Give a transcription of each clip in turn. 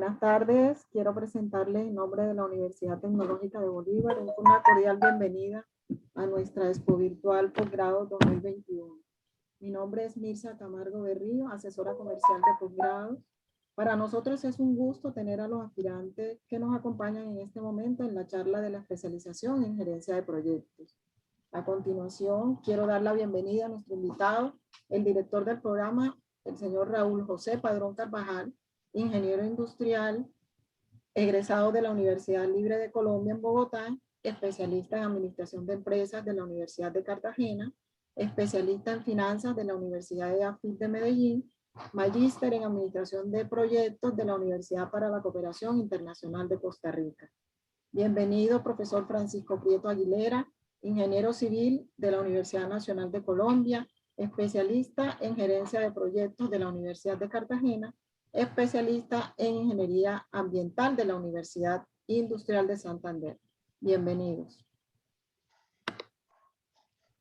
Buenas tardes, quiero presentarles en nombre de la Universidad Tecnológica de Bolívar una cordial bienvenida a nuestra Expo Virtual Posgrado 2021. Mi nombre es Mirza Camargo Berrío, asesora comercial de posgrado. Para nosotros es un gusto tener a los aspirantes que nos acompañan en este momento en la charla de la especialización en gerencia de proyectos. A continuación, quiero dar la bienvenida a nuestro invitado, el director del programa, el señor Raúl José Padrón Carvajal, ingeniero industrial, egresado de la Universidad Libre de Colombia en Bogotá, especialista en administración de empresas de la Universidad de Cartagena, especialista en finanzas de la Universidad de AFIT de Medellín, magíster en administración de proyectos de la Universidad para la Cooperación Internacional de Costa Rica. Bienvenido, profesor Francisco Prieto Aguilera, ingeniero civil de la Universidad Nacional de Colombia, especialista en gerencia de proyectos de la Universidad de Cartagena, especialista en ingeniería ambiental de la Universidad Industrial de Santander. Bienvenidos.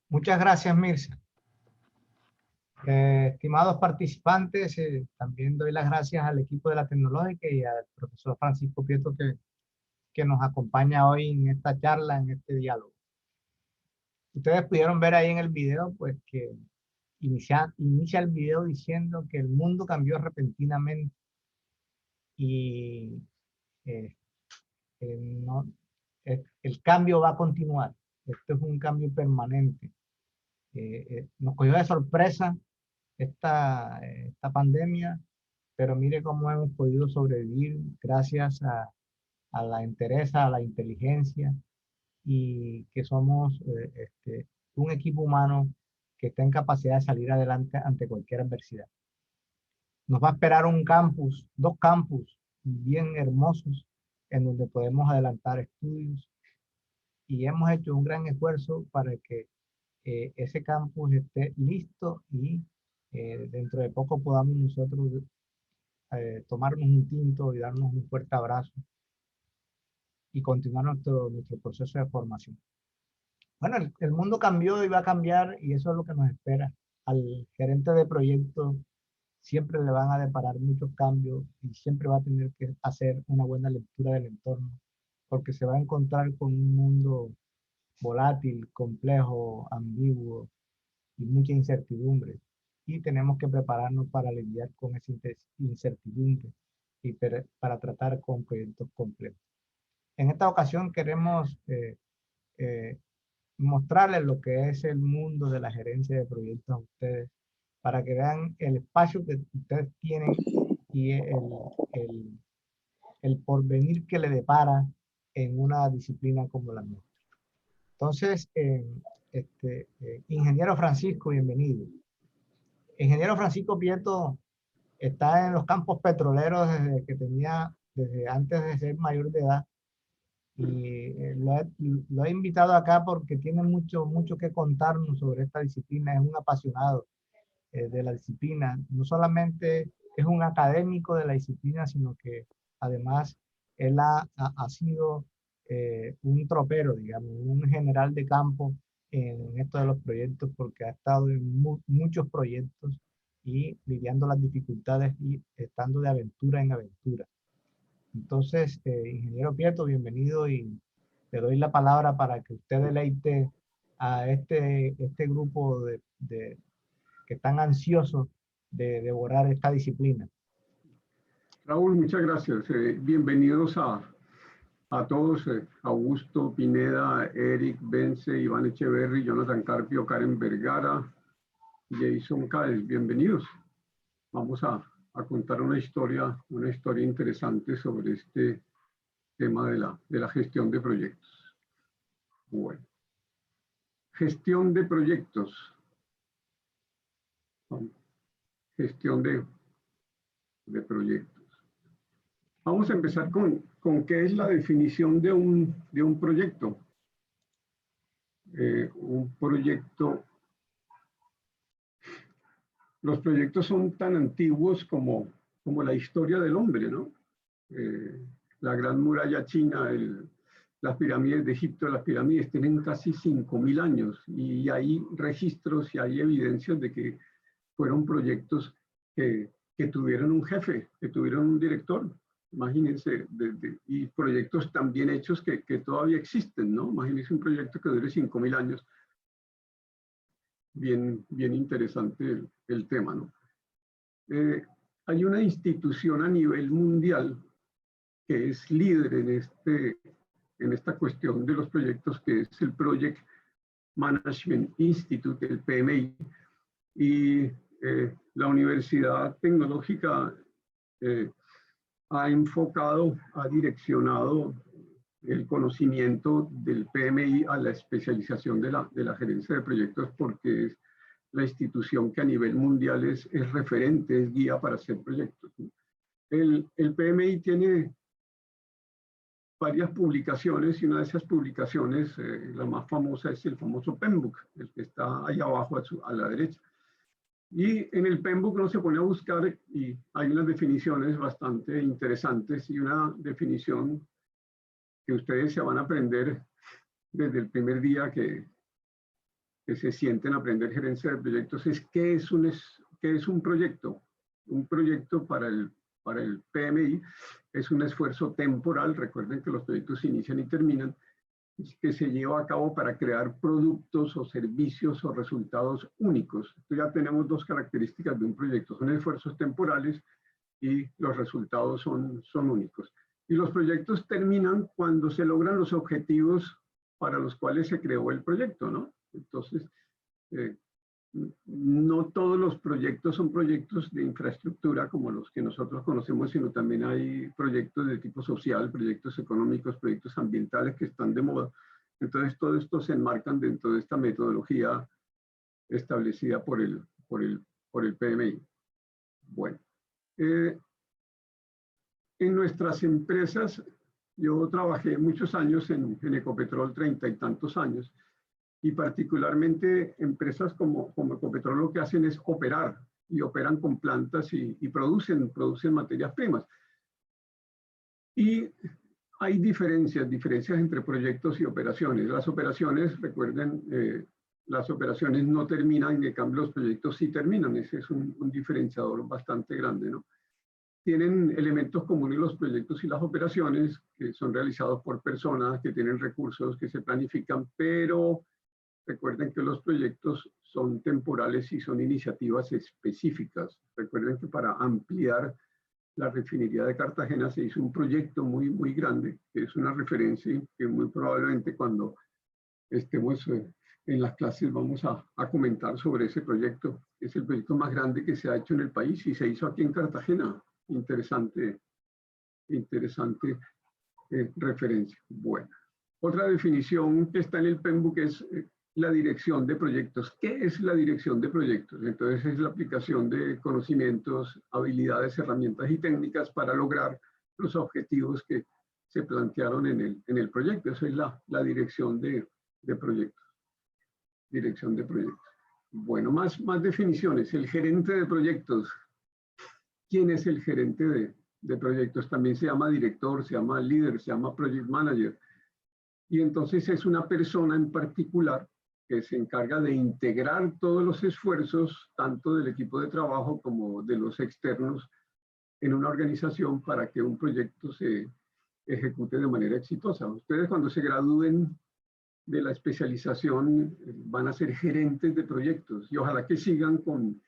Muchas gracias, Mirza. Estimados participantes, también doy las gracias al equipo de la Tecnológica y al profesor Francisco Prieto que nos acompaña hoy en esta charla, en este diálogo. Ustedes pudieron ver ahí en el video, pues que inicia el video diciendo que el mundo cambió repentinamente y el cambio va a continuar. Esto es un cambio permanente. Nos cogió de sorpresa esta pandemia, pero mire cómo hemos podido sobrevivir gracias a la entereza, a la inteligencia, y que somos un equipo humano que está en capacidad de salir adelante ante cualquier adversidad. Nos va a esperar un campus, dos campus bien hermosos, en donde podemos adelantar estudios, y hemos hecho un gran esfuerzo para que ese campus esté listo y dentro de poco podamos nosotros tomarnos un tinto y darnos un fuerte abrazo y continuar nuestro proceso de formación. Bueno, el mundo cambió y va a cambiar, y eso es lo que nos espera. Al gerente de proyectos siempre le van a deparar muchos cambios y siempre va a tener que hacer una buena lectura del entorno, porque se va a encontrar con un mundo volátil, complejo, ambiguo y mucha incertidumbre. Y tenemos que prepararnos para lidiar con esa incertidumbre y para tratar con proyectos complejos. En esta ocasión queremos mostrarles lo que es el mundo de la gerencia de proyectos a ustedes, para que vean el espacio que ustedes tienen y el porvenir que le depara en una disciplina como la nuestra. Entonces, ingeniero Francisco, bienvenido. Ingeniero Francisco Prieto está en los campos petroleros desde antes de ser mayor de edad, y lo he invitado acá porque tiene mucho que contarnos sobre esta disciplina. Es un apasionado de la disciplina. No solamente es un académico de la disciplina, sino que además él ha sido un tropero, digamos, un general de campo en esto de los proyectos, porque ha estado en muchos proyectos y lidiando las dificultades y estando de aventura en aventura. Entonces, ingeniero Prieto, bienvenido, y le doy la palabra para que usted deleite a este grupo que están ansiosos de devorar esta disciplina. Raúl, muchas gracias. Bienvenidos a todos, Augusto Pineda, Eric Bence, Iván Echeverry, Jonathan Carpio, Karen Vergara, Jason Cáez. Bienvenidos. Vamos a contar una historia interesante sobre este tema de la gestión de proyectos. Bueno, gestión de proyectos. Gestión de proyectos. Vamos a empezar con qué es la definición de un proyecto. Un proyecto. Los proyectos son tan antiguos como la historia del hombre, ¿no? La Gran Muralla China, las pirámides de Egipto, las pirámides tienen casi 5.000 años, y hay registros y hay evidencias de que fueron proyectos que tuvieron un jefe, que tuvieron un director, Imagínense, y proyectos tan bien hechos que todavía existen, ¿no? Imagínense un proyecto que dure 5.000 años. Bien interesante el tema, ¿no? Hay una institución a nivel mundial que es líder en esta cuestión de los proyectos, que es el Project Management Institute, el PMI, y la Universidad Tecnológica ha enfocado, ha direccionado el conocimiento del PMI a la especialización de la gerencia de proyectos, porque es la institución que a nivel mundial es referente, es guía para hacer proyectos. El PMI tiene varias publicaciones, y una de esas publicaciones, la más famosa, es el famoso PMBOK, el que está ahí abajo a la derecha. Y en el PMBOK uno se pone a buscar y hay unas definiciones bastante interesantes, y una definición que ustedes se van a aprender desde el primer día que se sienten a aprender gerencia de proyectos es qué es un proyecto. Un proyecto para el PMI es un esfuerzo temporal. Recuerden que los proyectos inician y terminan, que se lleva a cabo para crear productos o servicios o resultados únicos. Entonces ya tenemos dos características de un proyecto: son esfuerzos temporales y los resultados son únicos. Y los proyectos terminan cuando se logran los objetivos para los cuales se creó el proyecto, ¿no? Entonces, no todos los proyectos son proyectos de infraestructura como los que nosotros conocemos, sino también hay proyectos de tipo social, proyectos económicos, proyectos ambientales que están de moda. Entonces, todo esto se enmarcan dentro de esta metodología establecida por el PMI. Bueno, en nuestras empresas, yo trabajé muchos años en Ecopetrol, 30 y tantos años, y particularmente empresas como Ecopetrol lo que hacen es operar, y operan con plantas y producen materias primas. Y hay diferencias entre proyectos y operaciones. Las operaciones, recuerden, las operaciones no terminan, en cambio los proyectos sí terminan. Ese es un diferenciador bastante grande, ¿no? Tienen elementos comunes los proyectos y las operaciones, que son realizados por personas que tienen recursos, que se planifican, pero recuerden que los proyectos son temporales y son iniciativas específicas. Recuerden que para ampliar la refinería de Cartagena se hizo un proyecto muy grande, que es una referencia y que muy probablemente cuando estemos en las clases vamos a comentar sobre ese proyecto. Es el proyecto más grande que se ha hecho en el país y se hizo aquí en Cartagena. Interesante referencia. Bueno, otra definición que está en el PMBOK es la dirección de proyectos. ¿Qué es la dirección de proyectos? Entonces es la aplicación de conocimientos, habilidades, herramientas y técnicas para lograr los objetivos que se plantearon en el proyecto. Esa es la dirección de proyectos. Dirección de proyectos. Bueno, más definiciones. El gerente de proyectos. ¿Quién es el gerente de proyectos? También se llama director, se llama líder, se llama project manager. Y entonces es una persona en particular que se encarga de integrar todos los esfuerzos, tanto del equipo de trabajo como de los externos, en una organización para que un proyecto se ejecute de manera exitosa. Ustedes cuando se gradúen de la especialización van a ser gerentes de proyectos y ojalá que sigan con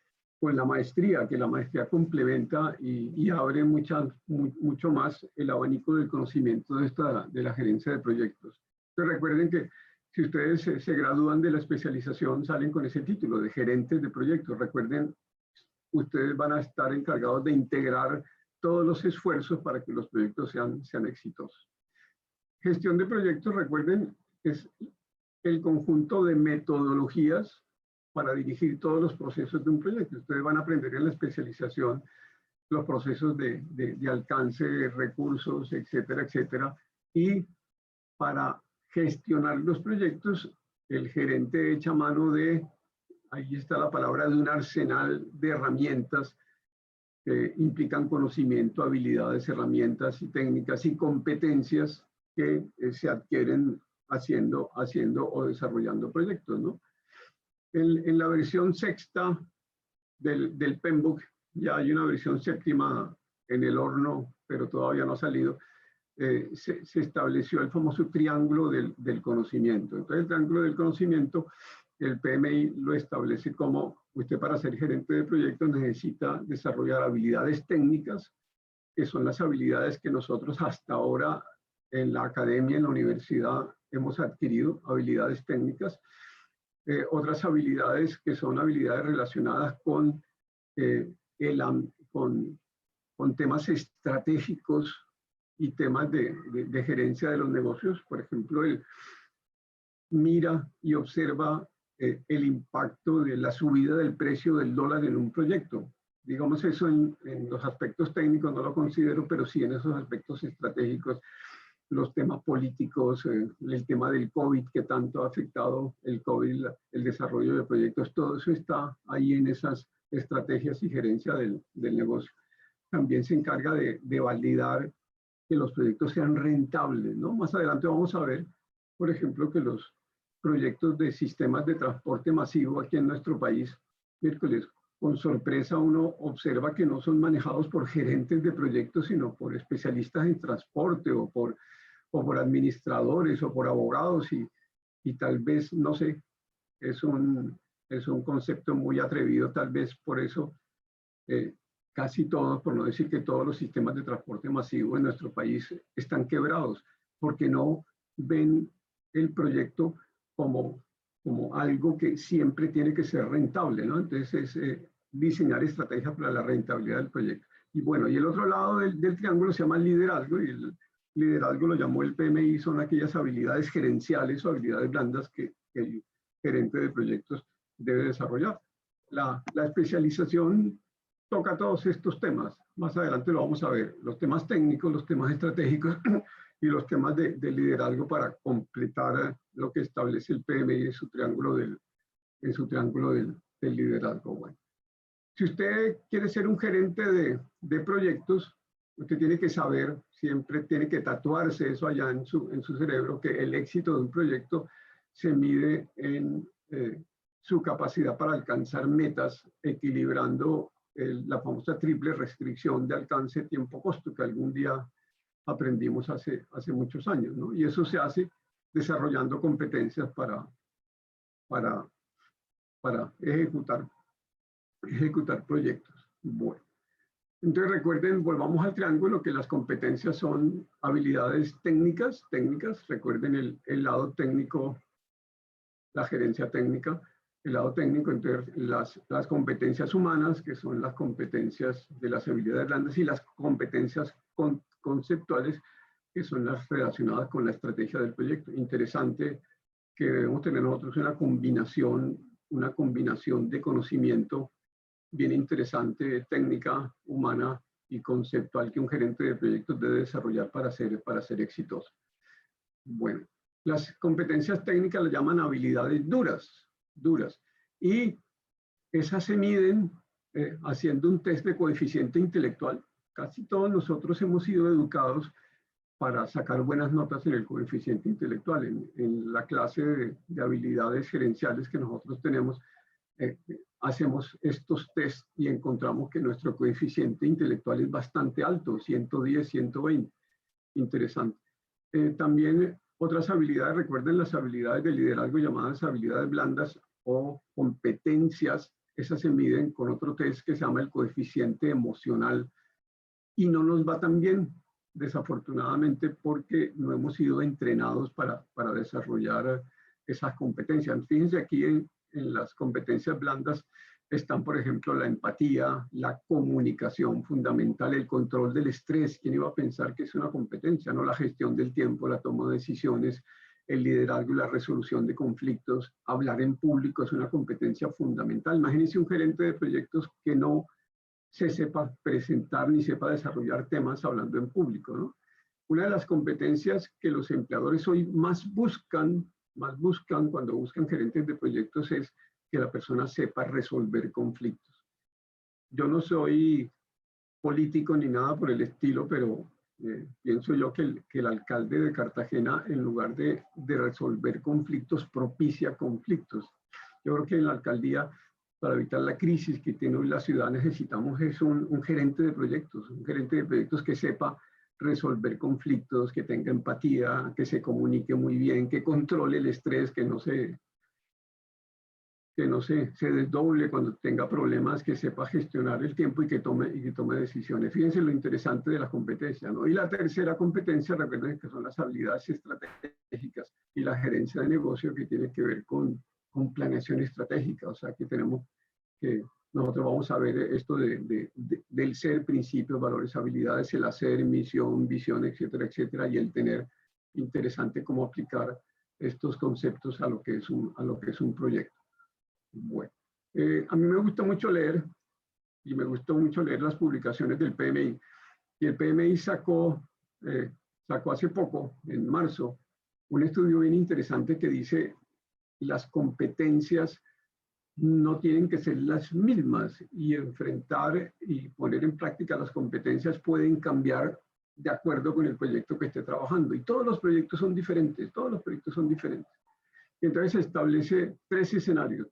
la maestría, que la maestría complementa y abre mucho más el abanico del conocimiento de la gerencia de proyectos. Entonces recuerden que si ustedes se gradúan de la especialización, salen con ese título de gerentes de proyectos. Recuerden, ustedes van a estar encargados de integrar todos los esfuerzos para que los proyectos sean exitosos. Gestión de proyectos, recuerden, es el conjunto de metodologías para dirigir todos los procesos de un proyecto. Ustedes van a aprender en la especialización los procesos de alcance, recursos, etcétera, etcétera. Y para gestionar los proyectos, el gerente echa mano de, ahí está la palabra, de un arsenal de herramientas que implican conocimiento, habilidades, herramientas y técnicas y competencias que se adquieren haciendo o desarrollando proyectos, ¿no? En la versión sexta del PMBOK ya hay una versión séptima en el horno, pero todavía no ha salido, se estableció el famoso triángulo del conocimiento. Entonces, el triángulo del conocimiento, el PMI lo establece como usted, para ser gerente de proyectos, necesita desarrollar habilidades técnicas, que son las habilidades que nosotros hasta ahora en la academia, en la universidad, hemos adquirido, habilidades técnicas. Otras habilidades que son habilidades relacionadas con, con temas estratégicos y temas de gerencia de los negocios. Por ejemplo, él mira y observa el impacto de la subida del precio del dólar en un proyecto. Digamos, eso en los aspectos técnicos no lo considero, pero sí en esos aspectos estratégicos, los temas políticos, el tema del COVID, que tanto ha afectado el COVID, el desarrollo de proyectos, todo eso está ahí en esas estrategias y gerencia del negocio. También se encarga de validar que los proyectos sean rentables, ¿no? Más adelante vamos a ver, por ejemplo, que los proyectos de sistemas de transporte masivo aquí en nuestro país, miércoles, con sorpresa uno observa que no son manejados por gerentes de proyectos, sino por especialistas en transporte o por administradores o por abogados y tal vez, no sé, es un concepto muy atrevido, tal vez por eso casi todos, por no decir que todos los sistemas de transporte masivo en nuestro país están quebrados, porque no ven el proyecto como algo que siempre tiene que ser rentable, ¿no? Entonces es diseñar estrategias para la rentabilidad del proyecto. Y bueno, y el otro lado del triángulo se llama liderazgo, y el liderazgo lo llamó el PMI, son aquellas habilidades gerenciales o habilidades blandas que el gerente de proyectos debe desarrollar. La especialización toca todos estos temas. Más adelante lo vamos a ver. Los temas técnicos, los temas estratégicos y los temas de liderazgo para completar lo que establece el PMI en su triángulo del liderazgo. Bueno, si usted quiere ser un gerente de proyectos, usted tiene que saber, siempre tiene que tatuarse eso allá en su cerebro, que el éxito de un proyecto se mide en su capacidad para alcanzar metas, equilibrando la famosa triple restricción de alcance tiempo-costo que algún día aprendimos hace muchos años, ¿no? Y eso se hace desarrollando competencias para ejecutar proyectos. Bueno, entonces recuerden, volvamos al triángulo, que las competencias son habilidades técnicas, recuerden el lado técnico, la gerencia técnica, el lado técnico, entonces las competencias humanas, que son las competencias de las habilidades blandas, y las competencias conceptuales, que son las relacionadas con la estrategia del proyecto. Interesante que debemos tener nosotros una combinación de conocimiento bien interesante, técnica, humana y conceptual, que un gerente de proyectos debe desarrollar para ser exitoso. Bueno, las competencias técnicas las llaman habilidades duras, y esas se miden haciendo un test de coeficiente intelectual. Casi todos nosotros hemos sido educados para sacar buenas notas en el coeficiente intelectual. En la clase de habilidades gerenciales que nosotros tenemos, hacemos estos test y encontramos que nuestro coeficiente intelectual es bastante alto, 110, 120. Interesante. También otras habilidades, recuerden las habilidades de liderazgo llamadas habilidades blandas o competencias, esas se miden con otro test que se llama el coeficiente emocional, y no nos va tan bien, desafortunadamente, porque no hemos sido entrenados para desarrollar esas competencias. Fíjense aquí en las competencias blandas están, por ejemplo, la empatía, la comunicación fundamental, el control del estrés. ¿Quién iba a pensar que es una competencia? ¿No? La gestión del tiempo, la toma de decisiones, el liderazgo y la resolución de conflictos. Hablar en público es una competencia fundamental. Imagínense un gerente de proyectos que no se sepa presentar ni sepa desarrollar temas hablando en público, ¿no? Una de las competencias que los empleadores hoy más buscan cuando buscan gerentes de proyectos es que la persona sepa resolver conflictos. Yo no soy político ni nada por el estilo, pero pienso yo que el alcalde de Cartagena, en lugar de resolver conflictos, propicia conflictos. Yo creo que en la alcaldía para evitar la crisis que tiene hoy la ciudad, necesitamos es un gerente de proyectos, que sepa resolver conflictos, que tenga empatía, que se comunique muy bien, que controle el estrés, que no se desdoble cuando tenga problemas, que sepa gestionar el tiempo y que tome decisiones. Fíjense lo interesante de las competencias, ¿no? Y la tercera competencia, recuerden que son las habilidades estratégicas y la gerencia de negocio, que tiene que ver con planeación estratégica. O sea, que nosotros vamos a ver esto del ser, principios, valores, habilidades, el hacer, misión, visión, etcétera, etcétera, y el tener. Interesante cómo aplicar estos conceptos a lo que es un proyecto. Bueno, a mí me gusta mucho leer, y me gustó mucho leer las publicaciones del PMI. Y el PMI sacó hace poco, en marzo, un estudio bien interesante que dice: las competencias no tienen que ser las mismas, y enfrentar y poner en práctica las competencias pueden cambiar de acuerdo con el proyecto que esté trabajando. Y todos los proyectos son diferentes, Y entonces establece tres escenarios.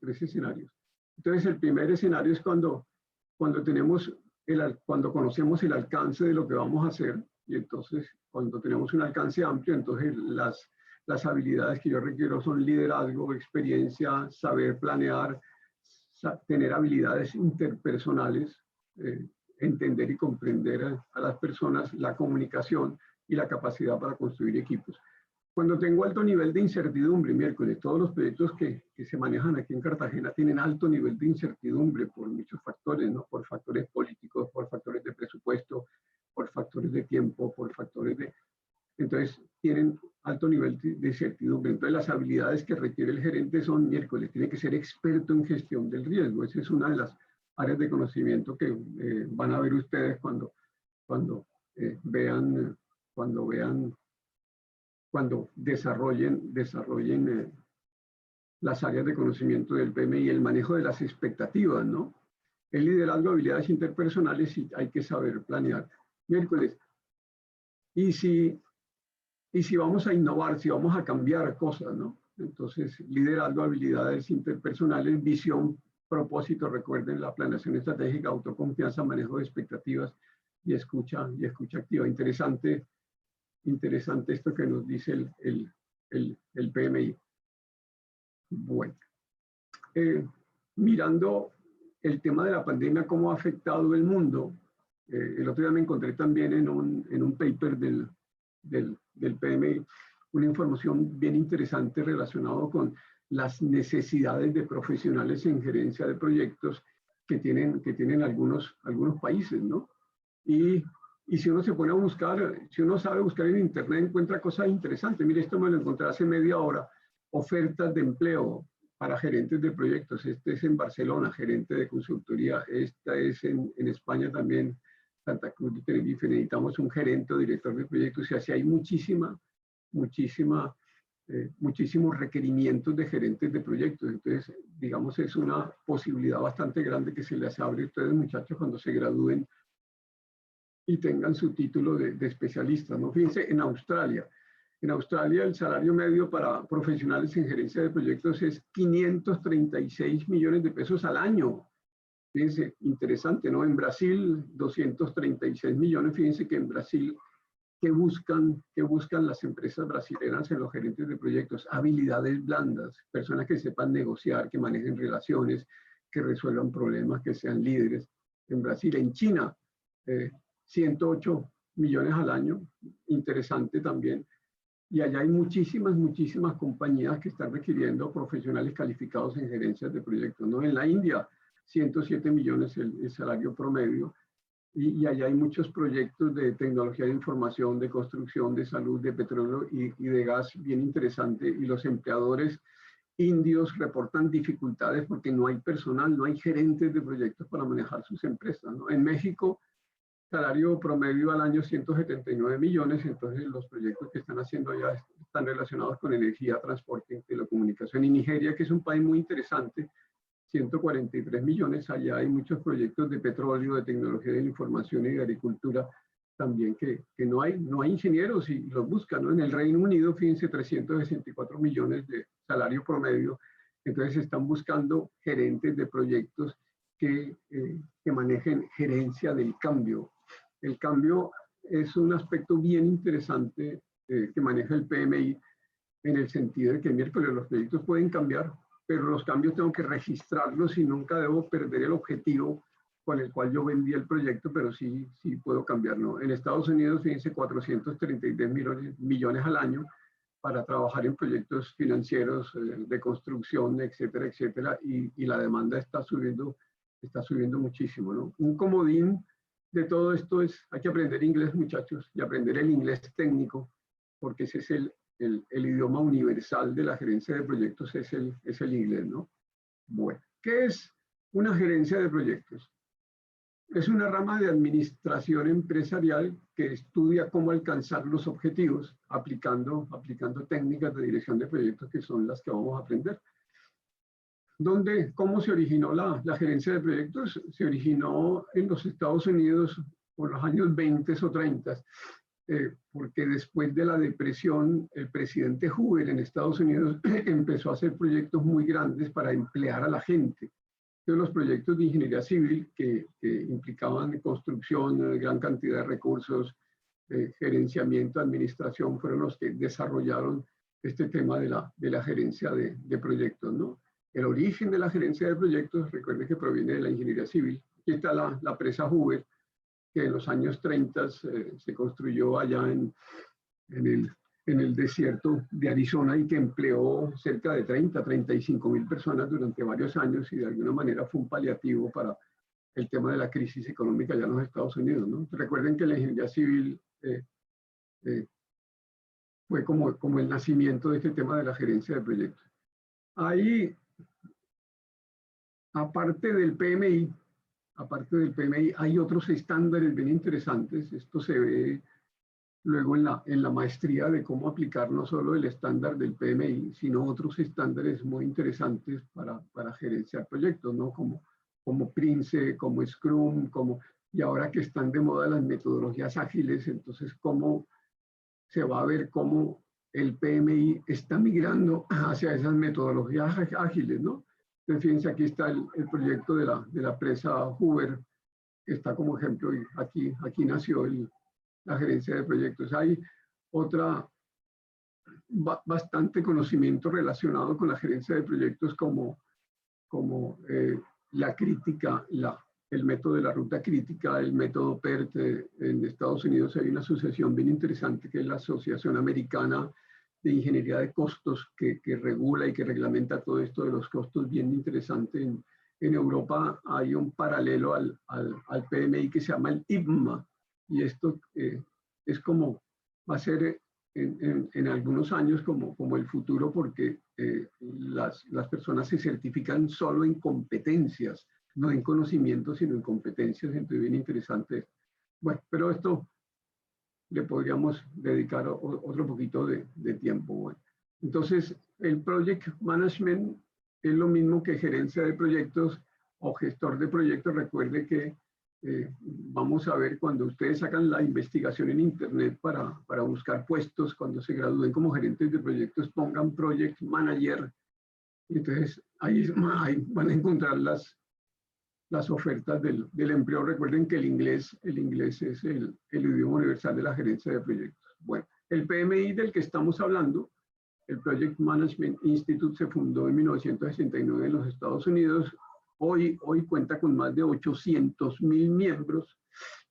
Entonces el primer escenario es cuando conocemos el alcance de lo que vamos a hacer, y entonces cuando tenemos un alcance amplio, entonces las habilidades que yo requiero son liderazgo, experiencia, saber planear, tener habilidades interpersonales, entender y comprender a las personas, la comunicación y la capacidad para construir equipos. Cuando tengo alto nivel de incertidumbre, miércoles, todos los proyectos que se manejan aquí en Cartagena tienen alto nivel de incertidumbre por muchos factores, ¿no? Por factores políticos, por factores de presupuesto, por factores de tiempo, por factores de... Entonces, tienen alto nivel de incertidumbre. Entonces, las habilidades que requiere el gerente son, miércoles, tiene que ser experto en gestión del riesgo. Esa es una de las áreas de conocimiento que van a ver ustedes cuando desarrollen las áreas de conocimiento del PMI, el manejo de las expectativas, ¿no? El liderazgo, habilidades interpersonales, y hay que saber planear. Miércoles, y si vamos a innovar, si vamos a cambiar cosas, ¿no? Entonces, liderazgo, habilidades interpersonales, visión, propósito, recuerden la planeación estratégica, autoconfianza, manejo de expectativas y escucha activa. Interesante esto que nos dice el PMI. Bueno, mirando el tema de la pandemia, cómo ha afectado el mundo, el otro día me encontré también en un paper del PMI una información bien interesante relacionada con las necesidades de profesionales en gerencia de proyectos que tienen algunos países, ¿no? Y si uno se pone a buscar, si uno sabe buscar en internet, encuentra cosas interesantes. Mire, esto me lo encontré hace media hora: ofertas de empleo para gerentes de proyectos. Este es en Barcelona, gerente de consultoría. Esta es en España también, Santa Cruz de Tenerife. Necesitamos un gerente o director de proyectos, y así hay muchísimos requerimientos de gerentes de proyectos. Entonces, digamos, es una posibilidad bastante grande que se les abre a ustedes, muchachos, cuando se gradúen y tengan su título de especialista, ¿no? Fíjense, en Australia el salario medio para profesionales en gerencia de proyectos es 536 millones de pesos al año. Fíjense, interesante, ¿no? En Brasil, 236 millones. Fíjense que en Brasil, ¿qué buscan las empresas brasileñas en los gerentes de proyectos? Habilidades blandas, personas que sepan negociar, que manejen relaciones, que resuelvan problemas, que sean líderes. En Brasil, en China, 108 millones al año, interesante también. Y allá hay muchísimas compañías que están requiriendo profesionales calificados en gerencias de proyectos, ¿no? En la India, 107 millones el salario promedio, y allá hay muchos proyectos de tecnología de información, de construcción, de salud, de petróleo y de gas, bien interesante, y los empleadores indios reportan dificultades porque no hay personal, no hay gerentes de proyectos para manejar sus empresas, ¿no? En México, salario promedio al año 179 millones, entonces los proyectos que están haciendo allá están relacionados con energía, transporte y telecomunicación. Y Nigeria, que es un país muy interesante, 143 millones, allá hay muchos proyectos de petróleo, de tecnología de la información y de agricultura también que no hay ingenieros y los buscan, ¿no? En el Reino Unido, fíjense, 364 millones de salario promedio, Entonces están buscando gerentes de proyectos que manejen gerencia del cambio. El cambio es un aspecto bien interesante que maneja el PMI, en el sentido de que miércoles los proyectos pueden cambiar, pero los cambios tengo que registrarlos y nunca debo perder el objetivo con el cual yo vendí el proyecto, pero sí puedo cambiarlo. En Estados Unidos, fíjense, 433 millones al año para trabajar en proyectos financieros de construcción, etcétera, etcétera, y la demanda está subiendo muchísimo, ¿no? Un comodín de todo esto es, hay que aprender inglés, muchachos, y aprender el inglés técnico, porque ese es el idioma universal de la gerencia de proyectos, es el inglés, ¿no? Bueno, ¿qué es una gerencia de proyectos? Es una rama de administración empresarial que estudia cómo alcanzar los objetivos aplicando técnicas de dirección de proyectos, que son las que vamos a aprender. ¿Cómo se originó la gerencia de proyectos? Se originó en los Estados Unidos por los años 20 o 30, porque después de la depresión, el presidente Hoover en Estados Unidos empezó a hacer proyectos muy grandes para emplear a la gente. Entonces, los proyectos de ingeniería civil que implicaban construcción, gran cantidad de recursos, gerenciamiento, administración, fueron los que desarrollaron este tema de la gerencia de proyectos, ¿no? El origen de la gerencia de proyectos, recuerden que proviene de la ingeniería civil. Aquí está la presa Hoover, que en los años 30 se construyó allá en el desierto de Arizona y que empleó cerca de 35.000 personas durante varios años, y de alguna manera fue un paliativo para el tema de la crisis económica allá en los Estados Unidos, ¿no? Recuerden que la ingeniería civil fue como el nacimiento de este tema de la gerencia de proyectos. Ahí, aparte del PMI, hay otros estándares bien interesantes. Esto se ve luego en la maestría de cómo aplicar no solo el estándar del PMI, sino otros estándares muy interesantes para gerenciar proyectos, ¿no? Como Prince, como Scrum, y ahora que están de moda las metodologías ágiles, entonces cómo se va a ver cómo el PMI está migrando hacia esas metodologías ágiles, ¿no? Entonces, fíjense, aquí está el proyecto de la presa Hoover, que está como ejemplo, y aquí nació la gerencia de proyectos. Hay bastante conocimiento relacionado con la gerencia de proyectos como la crítica, el método de la ruta crítica, el método PERT. En Estados Unidos hay una asociación bien interesante que es la Asociación Americana de Ingeniería de Costos, que regula y que reglamenta todo esto de los costos, bien interesante. En Europa hay un paralelo al PMI que se llama el IPMA, y esto es como, va a ser en algunos años como el futuro, porque las personas se certifican solo en competencias, no en conocimientos, sino en competencias. Entonces, bien interesante. Bueno, pero esto le podríamos dedicar otro poquito de tiempo. Bueno, entonces, el Project Management es lo mismo que gerencia de proyectos o gestor de proyectos. Recuerde que vamos a ver, cuando ustedes sacan la investigación en internet para buscar puestos, cuando se gradúen como gerentes de proyectos, pongan Project Manager, y entonces ahí van a encontrar las ofertas del empleo. Recuerden que el inglés es el idioma universal de la gerencia de proyectos. Bueno, el PMI del que estamos hablando, el Project Management Institute, se fundó en 1969 en los Estados Unidos. Hoy cuenta con más de 800.000 miembros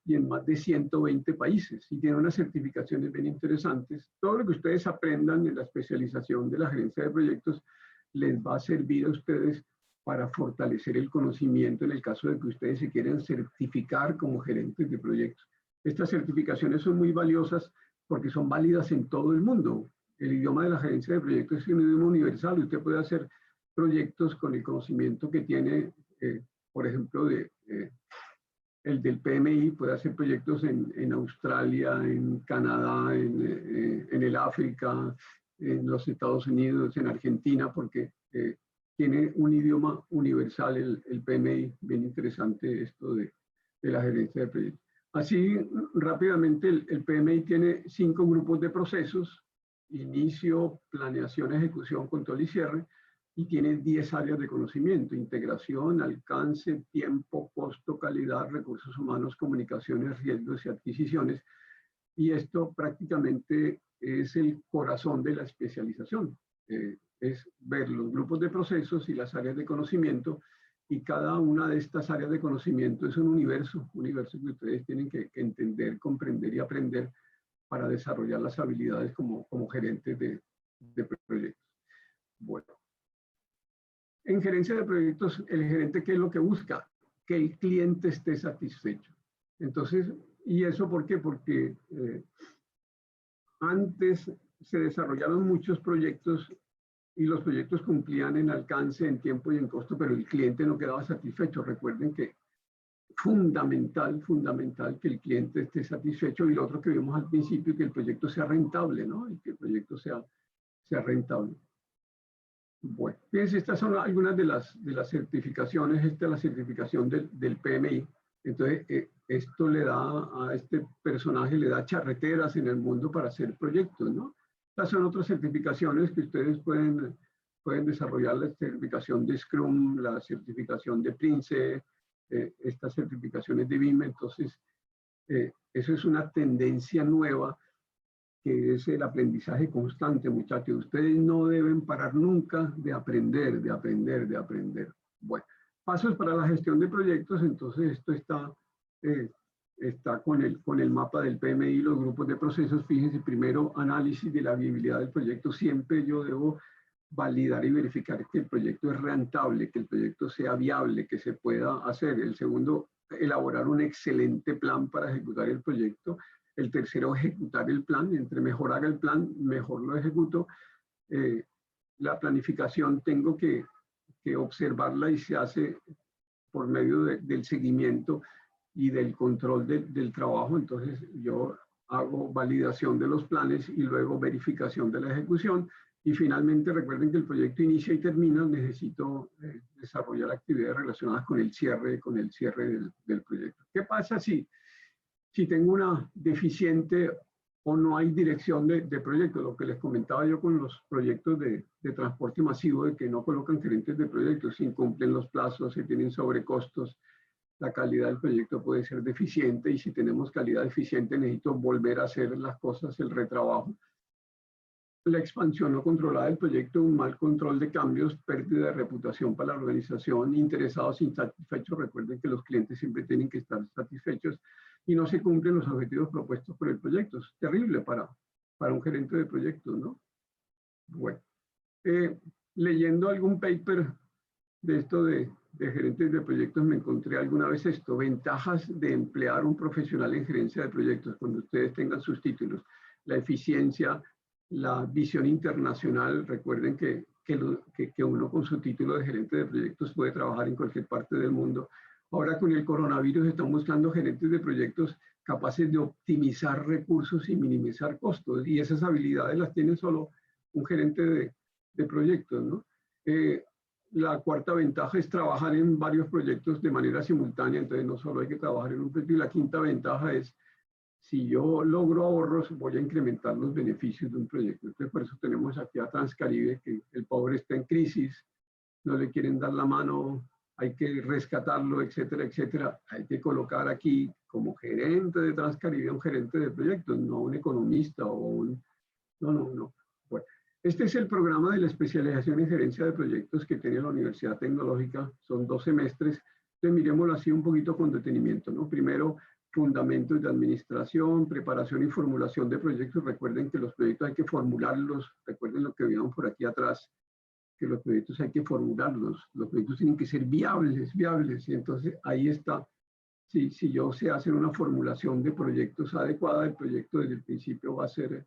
y en más de 120 países, y tiene unas certificaciones bien interesantes. Todo lo que ustedes aprendan en la especialización de la gerencia de proyectos les va a servir a ustedes para fortalecer el conocimiento en el caso de que ustedes se quieran certificar como gerentes de proyectos. Estas certificaciones son muy valiosas porque son válidas en todo el mundo. El idioma de la gerencia de proyectos es un idioma universal. Usted puede hacer proyectos con el conocimiento que tiene, por ejemplo, el del PMI. Puede hacer proyectos en Australia, en Canadá, en el África, en los Estados Unidos, en Argentina, porque tiene un idioma universal el PMI. Bien interesante esto de la gerencia de proyectos. Así, rápidamente, el PMI tiene 5 grupos de procesos: inicio, planeación, ejecución, control y cierre. y tiene 10 áreas de conocimiento: integración, alcance, tiempo, costo, calidad, recursos humanos, comunicaciones, riesgos y adquisiciones. Y esto prácticamente es el corazón de la especialización. Es ver los grupos de procesos y las áreas de conocimiento, y cada una de estas áreas de conocimiento es un universo que ustedes tienen que entender, comprender y aprender para desarrollar las habilidades como gerentes de proyectos. Bueno, en gerencia de proyectos, el gerente, ¿qué es lo que busca? Que el cliente esté satisfecho. Entonces, ¿y eso por qué? Porque antes se desarrollaron muchos proyectos y los proyectos cumplían en alcance, en tiempo y en costo, pero el cliente no quedaba satisfecho. Recuerden que fundamental que el cliente esté satisfecho, y lo otro que vimos al principio, que el proyecto sea rentable, ¿no? Y que el proyecto sea rentable. Bueno, fíjense, estas son algunas de las certificaciones. Esta es la certificación del PMI. Entonces, esto le da a este personaje, le da charreteras en el mundo para hacer proyectos, ¿no? Estas son otras certificaciones que ustedes pueden desarrollar: la certificación de Scrum, la certificación de Prince, estas certificaciones de BIM. Entonces, eso es una tendencia nueva, que es el aprendizaje constante, muchachos. Ustedes no deben parar nunca de aprender. Bueno, pasos para la gestión de proyectos. Entonces, esto está con el mapa del PMI, los grupos de procesos. Fíjense, primero, análisis de la viabilidad del proyecto. Siempre yo debo validar y verificar que el proyecto es rentable, que el proyecto sea viable, que se pueda hacer. El segundo, elaborar un excelente plan para ejecutar el proyecto. El tercero, ejecutar el plan. Entre mejor haga el plan, mejor lo ejecuto. La planificación tengo que observarla, y se hace por medio del seguimiento y del control del trabajo. Entonces, yo hago validación de los planes y luego verificación de la ejecución. Y finalmente, recuerden que el proyecto inicia y termina. Necesito desarrollar actividades relacionadas con el cierre del proyecto. ¿Qué pasa si tengo una deficiente o no hay dirección de proyecto? Lo que les comentaba yo con los proyectos de transporte masivo, de que no colocan gerentes de proyectos, incumplen los plazos, se tienen sobrecostos, la calidad del proyecto puede ser deficiente, y si tenemos calidad deficiente necesito volver a hacer las cosas, el retrabajo. La expansión no controlada del proyecto, un mal control de cambios, pérdida de reputación para la organización, interesados insatisfechos. Recuerden que los clientes siempre tienen que estar satisfechos, y no se cumplen los objetivos propuestos por el proyecto. Es terrible para un gerente de proyectos, ¿no? Bueno, leyendo algún paper de esto de gerentes de proyectos, me encontré alguna vez esto: ventajas de emplear un profesional en gerencia de proyectos. Cuando ustedes tengan sus títulos, la eficiencia, la visión internacional. Recuerden que uno con su título de gerente de proyectos puede trabajar en cualquier parte del mundo. Ahora, con el coronavirus, están buscando gerentes de proyectos capaces de optimizar recursos y minimizar costos, y esas habilidades las tiene solo un gerente de proyectos, ¿no? La cuarta ventaja es trabajar en varios proyectos de manera simultánea. Entonces, no solo hay que trabajar en un proyecto. Y la quinta ventaja es, si yo logro ahorros, voy a incrementar los beneficios de un proyecto. Entonces, por eso tenemos aquí a Transcaribe, que el pobre está en crisis, no le quieren dar la mano, hay que rescatarlo, etcétera, etcétera. Hay que colocar aquí como gerente de Transcaribe un gerente de proyectos, no un economista o un... No. Bueno, este es el programa de la especialización en gerencia de proyectos que tiene la Universidad Tecnológica. Son 2 semestres. Entonces, miremoslo así un poquito con detenimiento, ¿no? Primero, fundamentos de administración, preparación y formulación de proyectos. Recuerden que los proyectos hay que formularlos. Recuerden lo que vieron por aquí atrás, que los proyectos hay que formularlos. Los proyectos tienen que ser viables. Y entonces ahí está. Si yo sé hacer una formulación de proyectos adecuada, el proyecto desde el principio va a ser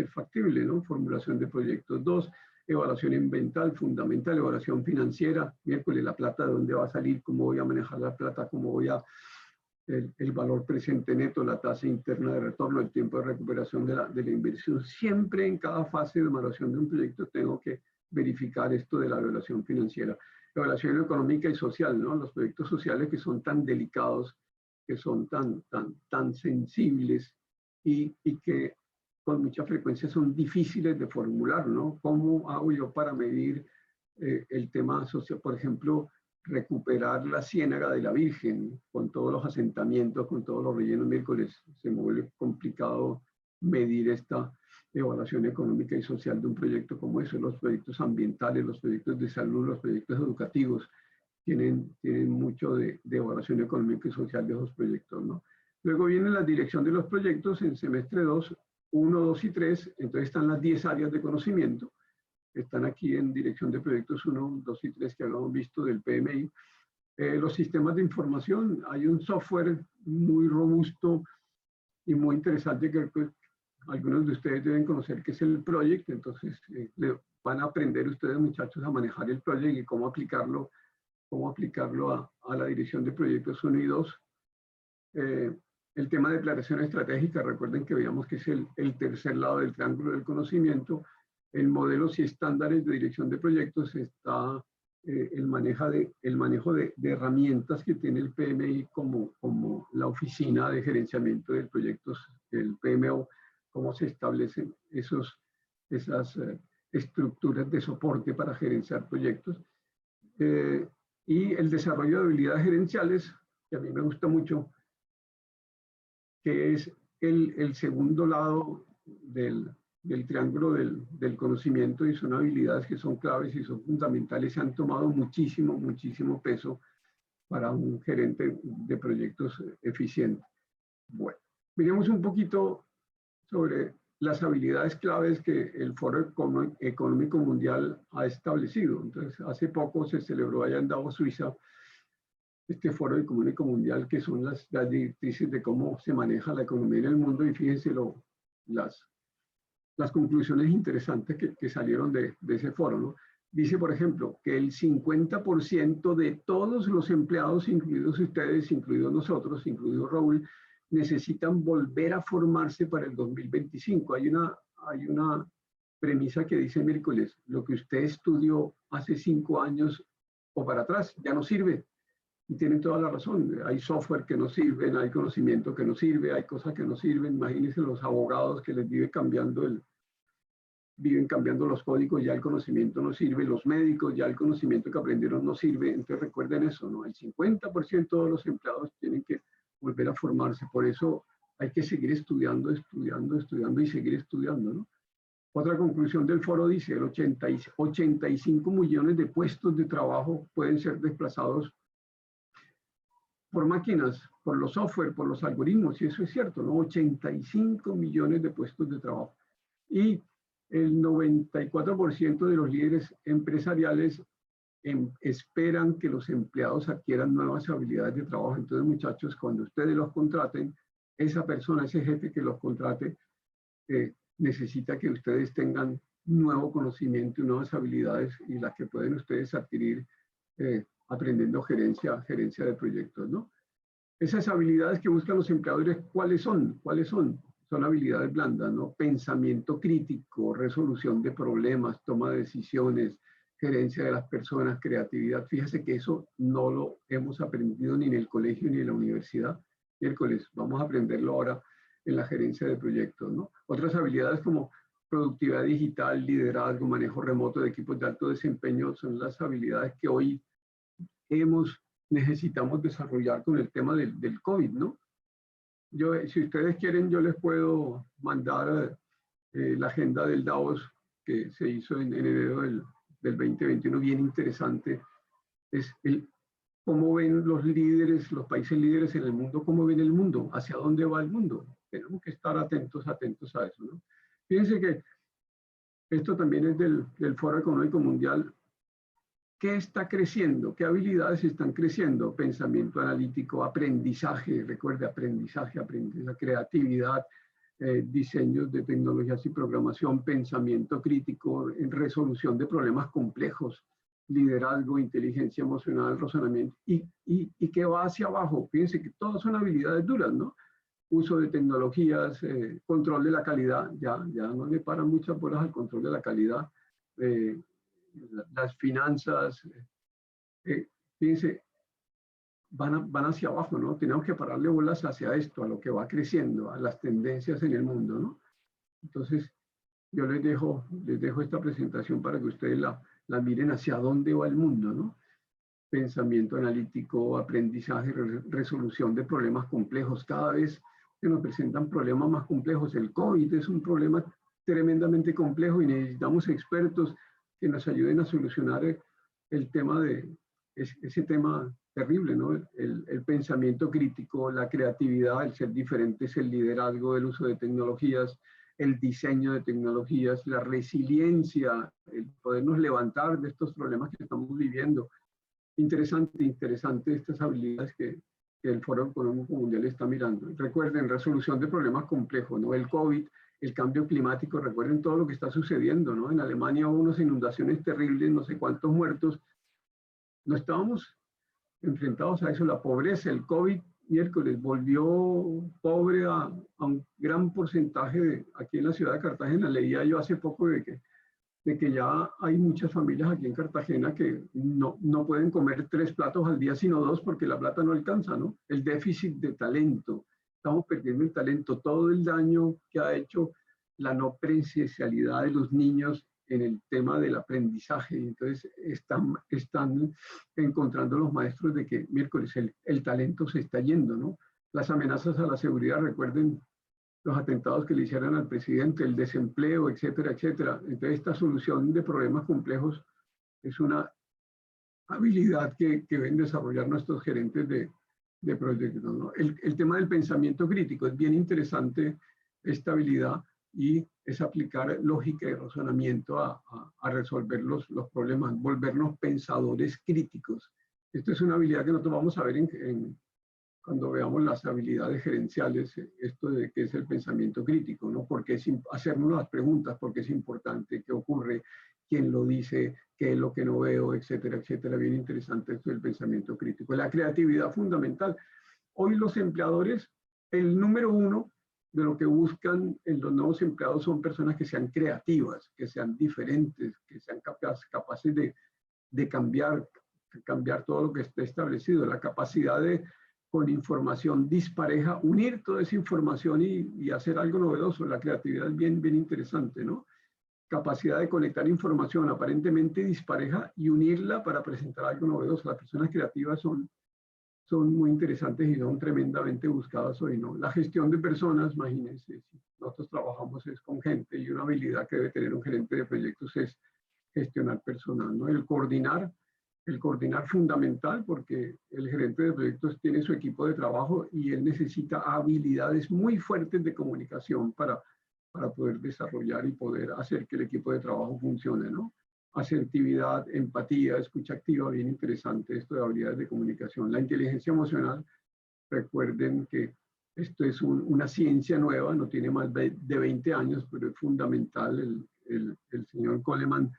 factible, ¿no? Formulación de proyectos. 2, evaluación ambiental, fundamental. Evaluación financiera. Miércoles, la plata, ¿de dónde va a salir? ¿Cómo voy a manejar la plata? ¿Cómo voy a el valor presente neto, la tasa interna de retorno, el tiempo de recuperación de la inversión? Siempre en cada fase de evaluación de un proyecto tengo que verificar esto de la evaluación financiera. Evaluación económica y social, ¿no? Los proyectos sociales, que son tan delicados, que son tan sensibles, y que con mucha frecuencia son difíciles de formular, ¿no? ¿Cómo hago yo para medir el tema social, por ejemplo, recuperar la Ciénaga de la Virgen con todos los asentamientos, con todos los rellenos miércoles. Se me vuelve complicado medir esta evaluación económica y social de un proyecto como eso. Los proyectos ambientales, los proyectos de salud, los proyectos educativos tienen mucho de evaluación económica y social de esos proyectos, ¿no? Luego viene la dirección de los proyectos en semestre 2, 1, 2 y 3. Entonces están las 10 áreas de conocimiento. Están aquí en dirección de proyectos 1, 2 y 3 que habíamos visto del PMI. Los sistemas de información, hay un software muy robusto y muy interesante que pues, algunos de ustedes deben conocer, que es el Project. Entonces van a aprender ustedes, muchachos, a manejar el Project y cómo aplicarlo a la dirección de proyectos 1 y 2. El tema de declaración estratégica, recuerden que veíamos que es el tercer lado del triángulo del conocimiento. En modelos y estándares de dirección de proyectos está el manejo de herramientas que tiene el PMI como la oficina de gerenciamiento de proyectos, el PMO, cómo se establecen esas estructuras de soporte para gerenciar proyectos. Y el desarrollo de habilidades gerenciales, que a mí me gusta mucho, que es el segundo lado del triángulo del conocimiento, y son habilidades que son claves y son fundamentales, se han tomado muchísimo peso para un gerente de proyectos eficiente. Bueno, miremos un poquito sobre las habilidades claves que el Foro Económico Mundial ha establecido. Entonces, hace poco se celebró allá en Davos, Suiza, este Foro Económico Mundial, que son las directrices de cómo se maneja la economía en el mundo, y fíjense las conclusiones interesantes que salieron de ese foro, ¿no? Dice, por ejemplo, que el 50% de todos los empleados, incluidos ustedes, incluidos nosotros, incluido Raúl, necesitan volver a formarse para el 2025. Hay una premisa que dice miércoles, lo que usted estudió hace 5 años o para atrás ya no sirve. Y tienen toda la razón. Hay software que no sirven, hay conocimiento que no sirve, hay cosas que no sirven. Imagínense los abogados que les viven cambiando los códigos, ya el conocimiento no sirve. Los médicos, ya el conocimiento que aprendieron no sirve. Entonces recuerden eso, ¿no? El 50% de los empleados tienen que volver a formarse. Por eso hay que seguir estudiando y seguir estudiando, ¿no? Otra conclusión del foro dice, 85 millones de puestos de trabajo pueden ser desplazados por máquinas, por los software, por los algoritmos, y eso es cierto, ¿no? 85 millones de puestos de trabajo. Y el 94% de los líderes empresariales esperan que los empleados adquieran nuevas habilidades de trabajo. Entonces, muchachos, cuando ustedes los contraten, esa persona, ese jefe que los contrate, necesita que ustedes tengan nuevo conocimiento y nuevas habilidades, y las que pueden ustedes adquirir aprendiendo gerencia de proyectos, ¿no? Esas habilidades que buscan los empleadores, ¿cuáles son? Son habilidades blandas, ¿no? Pensamiento crítico, resolución de problemas, toma de decisiones, gerencia de las personas, creatividad. Fíjese que eso no lo hemos aprendido ni en el colegio ni en la universidad. Miércoles, vamos a aprenderlo ahora en la gerencia de proyectos, ¿no? Otras habilidades como productividad digital, liderazgo, manejo remoto de equipos de alto desempeño son las habilidades que hoy necesitamos desarrollar con el tema del COVID, ¿no? Si ustedes quieren, yo les puedo mandar la agenda del Davos que se hizo en enero del 2021, bien interesante. Es cómo ven los líderes, los países líderes en el mundo, cómo ven el mundo, hacia dónde va el mundo. Tenemos que estar atentos a eso, ¿no? Fíjense que esto también es del Foro Económico Mundial. ¿Qué está creciendo? ¿Qué habilidades están creciendo? Pensamiento analítico, aprendizaje, recuerde, aprendizaje, creatividad, diseños de tecnologías y programación, pensamiento crítico, resolución de problemas complejos, liderazgo, inteligencia emocional, razonamiento. ¿Y qué va hacia abajo? Fíjense que todas son habilidades duras, ¿no? Uso de tecnologías, control de la calidad, ya no le paran muchas bolas al control de la calidad, las finanzas, fíjense, van hacia abajo, ¿no? Tenemos que pararle bolas hacia esto, a lo que va creciendo, a las tendencias en el mundo, ¿no? Entonces, yo les dejo esta presentación para que ustedes la miren hacia dónde va el mundo, ¿no? Pensamiento analítico, aprendizaje, resolución de problemas complejos. Cada vez se nos presentan problemas más complejos. El COVID es un problema tremendamente complejo y necesitamos expertos que nos ayuden a solucionar el tema ese tema terrible, ¿no? El pensamiento crítico, la creatividad, el ser diferentes, el liderazgo, el uso de tecnologías, el diseño de tecnologías, la resiliencia, el podernos levantar de estos problemas que estamos viviendo. Interesante estas habilidades que el Foro Económico Mundial está mirando. Recuerden, resolución de problemas complejos, ¿no? El COVID, el cambio climático, recuerden todo lo que está sucediendo, ¿no? En Alemania hubo unas inundaciones terribles, no sé cuántos muertos. No estábamos enfrentados a eso, la pobreza, el COVID miércoles volvió pobre a un gran porcentaje aquí en la ciudad de Cartagena. Leía yo hace poco de que ya hay muchas familias aquí en Cartagena que no pueden comer 3 platos al día, sino 2 porque la plata no alcanza, ¿no? El déficit de talento. Estamos perdiendo el talento, todo el daño que ha hecho la no presencialidad de los niños en el tema del aprendizaje. Entonces están encontrando los maestros de que miércoles el talento se está yendo, ¿no? Las amenazas a la seguridad, recuerden los atentados que le hicieron al presidente, el desempleo, etcétera, etcétera. Entonces esta solución de problemas complejos es una habilidad que deben desarrollar nuestros gerentes de proyectos, ¿no? El tema del pensamiento crítico es bien interesante, esta habilidad, y es aplicar lógica y razonamiento a resolver los problemas, volvernos pensadores críticos. Esto es una habilidad que nosotros vamos a ver cuando veamos las habilidades gerenciales, esto de qué es el pensamiento crítico, ¿no? Porque hacernos las preguntas, porque es importante, qué ocurre, quién lo dice, qué es lo que no veo, etcétera, etcétera. Bien interesante esto del pensamiento crítico. La creatividad fundamental. Hoy los empleadores, el número 1 de lo que buscan en los nuevos empleados son personas que sean creativas, que sean diferentes, que sean capaces de cambiar todo lo que esté establecido, la capacidad de, con información dispareja, unir toda esa información y hacer algo novedoso. La creatividad es bien interesante, ¿no? Capacidad de conectar información aparentemente dispareja y unirla para presentar algo novedoso. Las personas creativas son muy interesantes y son tremendamente buscadas hoy, ¿no? La gestión de personas, imagínense, si nosotros trabajamos con gente y una habilidad que debe tener un gerente de proyectos es gestionar personal, ¿no? El coordinar fundamental, porque el gerente de proyectos tiene su equipo de trabajo y él necesita habilidades muy fuertes de comunicación para poder desarrollar y poder hacer que el equipo de trabajo funcione, ¿no? Asertividad, empatía, escucha activa, bien interesante esto de habilidades de comunicación. La inteligencia emocional, recuerden que esto es una ciencia nueva, no tiene más de 20 años, pero es fundamental. El señor Coleman,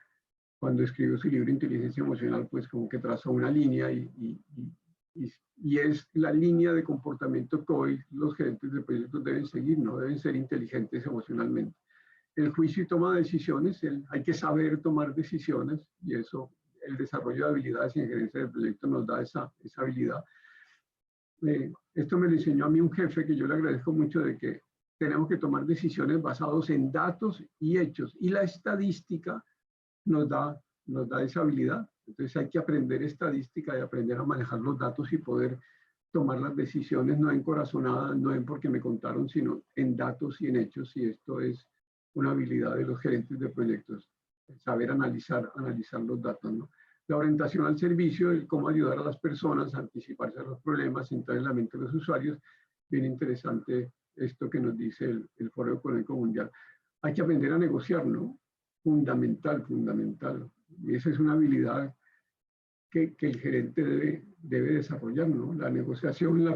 cuando escribió su libro Inteligencia Emocional, pues como que trazó una línea y es la línea de comportamiento que hoy los gerentes de proyectos deben seguir, ¿no? Deben ser inteligentes emocionalmente. El juicio y toma de decisiones, hay que saber tomar decisiones y eso, el desarrollo de habilidades en gerencia de proyectos nos da esa habilidad. Esto me lo enseñó a mí un jefe que yo le agradezco mucho, de que tenemos que tomar decisiones basadas en datos y hechos, y la estadística nos da esa habilidad. Entonces hay que aprender estadística y aprender a manejar los datos y poder tomar las decisiones no en corazonadas, no en porque me contaron, sino en datos y en hechos, y esto es una habilidad de los gerentes de proyectos, saber analizar los datos, ¿no? La orientación al servicio, el cómo ayudar a las personas a anticiparse a los problemas, entrar en la mente de los usuarios. Bien interesante esto que nos dice el Foro Económico Mundial. Hay que aprender a negociar, ¿no? Fundamental. Y esa es una habilidad que el gerente debe desarrollar, ¿no? La negociación, la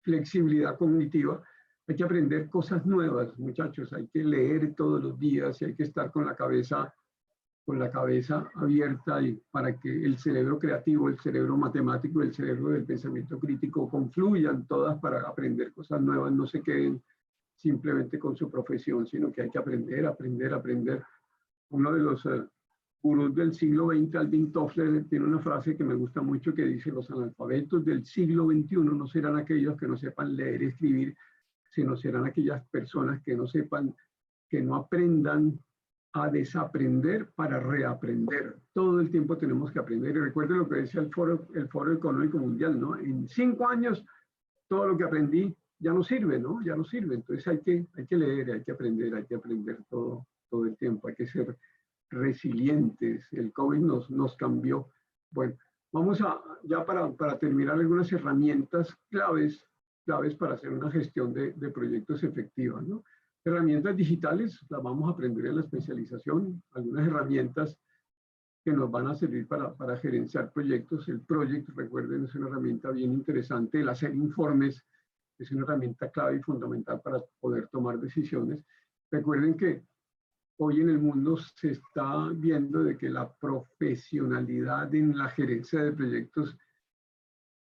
flexibilidad cognitiva. Hay que aprender cosas nuevas, muchachos. Hay que leer todos los días y hay que estar con la cabeza abierta, y para que el cerebro creativo, el cerebro matemático y el cerebro del pensamiento crítico confluyan todas para aprender cosas nuevas, no se queden simplemente con su profesión, sino que hay que aprender. Uno de los gurús del siglo XX, Alvin Toffler, tiene una frase que me gusta mucho que dice: los analfabetos del siglo XXI no serán aquellos que no sepan leer y escribir, sino serán aquellas personas que no aprendan a desaprender para reaprender. Todo el tiempo tenemos que aprender. Y recuerden lo que decía el Foro Económico Mundial, ¿no? En 5 años, todo lo que aprendí ya no sirve, ¿no? Ya no sirve. Entonces hay que leer, hay que aprender todo el tiempo. Hay que ser resilientes. El COVID nos cambió. Bueno, vamos ya para terminar, algunas herramientas claves para hacer una gestión de proyectos efectiva, ¿no? Herramientas digitales, las vamos a aprender en la especialización, algunas herramientas que nos van a servir para gerenciar proyectos. El Project, recuerden, es una herramienta bien interesante. El hacer informes es una herramienta clave y fundamental para poder tomar decisiones. Recuerden que hoy en el mundo se está viendo de que la profesionalidad en la gerencia de proyectos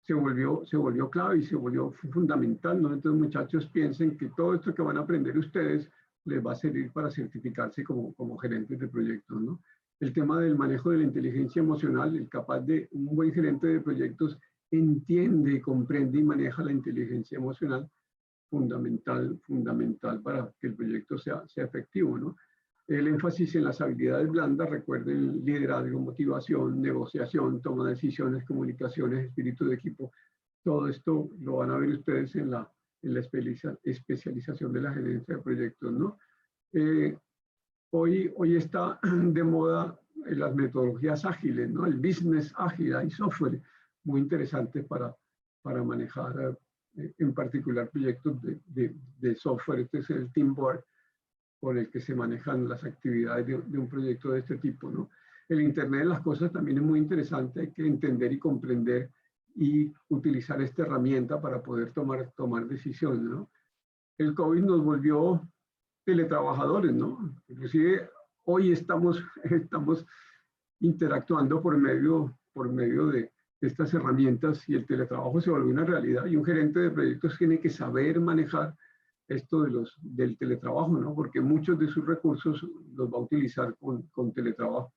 se volvió clave y se volvió fundamental, ¿no? Entonces, muchachos, piensen que todo esto que van a aprender ustedes les va a servir para certificarse como gerentes de proyectos, ¿no? El tema del manejo de la inteligencia emocional, un buen gerente de proyectos entiende, comprende y maneja la inteligencia emocional, fundamental para que el proyecto sea efectivo, ¿no? El énfasis en las habilidades blandas, recuerden, liderazgo, motivación, negociación, toma de decisiones, comunicaciones, espíritu de equipo. Todo esto lo van a ver ustedes en la especialización de la gerencia de proyectos, ¿no? Hoy está de moda las metodologías ágiles, ¿no? El business ágil, hay software muy interesante para manejar en particular proyectos de software. Este es el Teamboard, por el que se manejan las actividades de un proyecto de este tipo, ¿no? El Internet de las cosas también es muy interesante, hay que entender y comprender y utilizar esta herramienta para poder tomar decisiones, ¿no? El COVID nos volvió teletrabajadores, ¿no? Inclusive hoy estamos interactuando por medio de estas herramientas y el teletrabajo se volvió una realidad y un gerente de proyectos tiene que saber manejar esto del teletrabajo, ¿no? Porque muchos de sus recursos los va a utilizar con teletrabajo.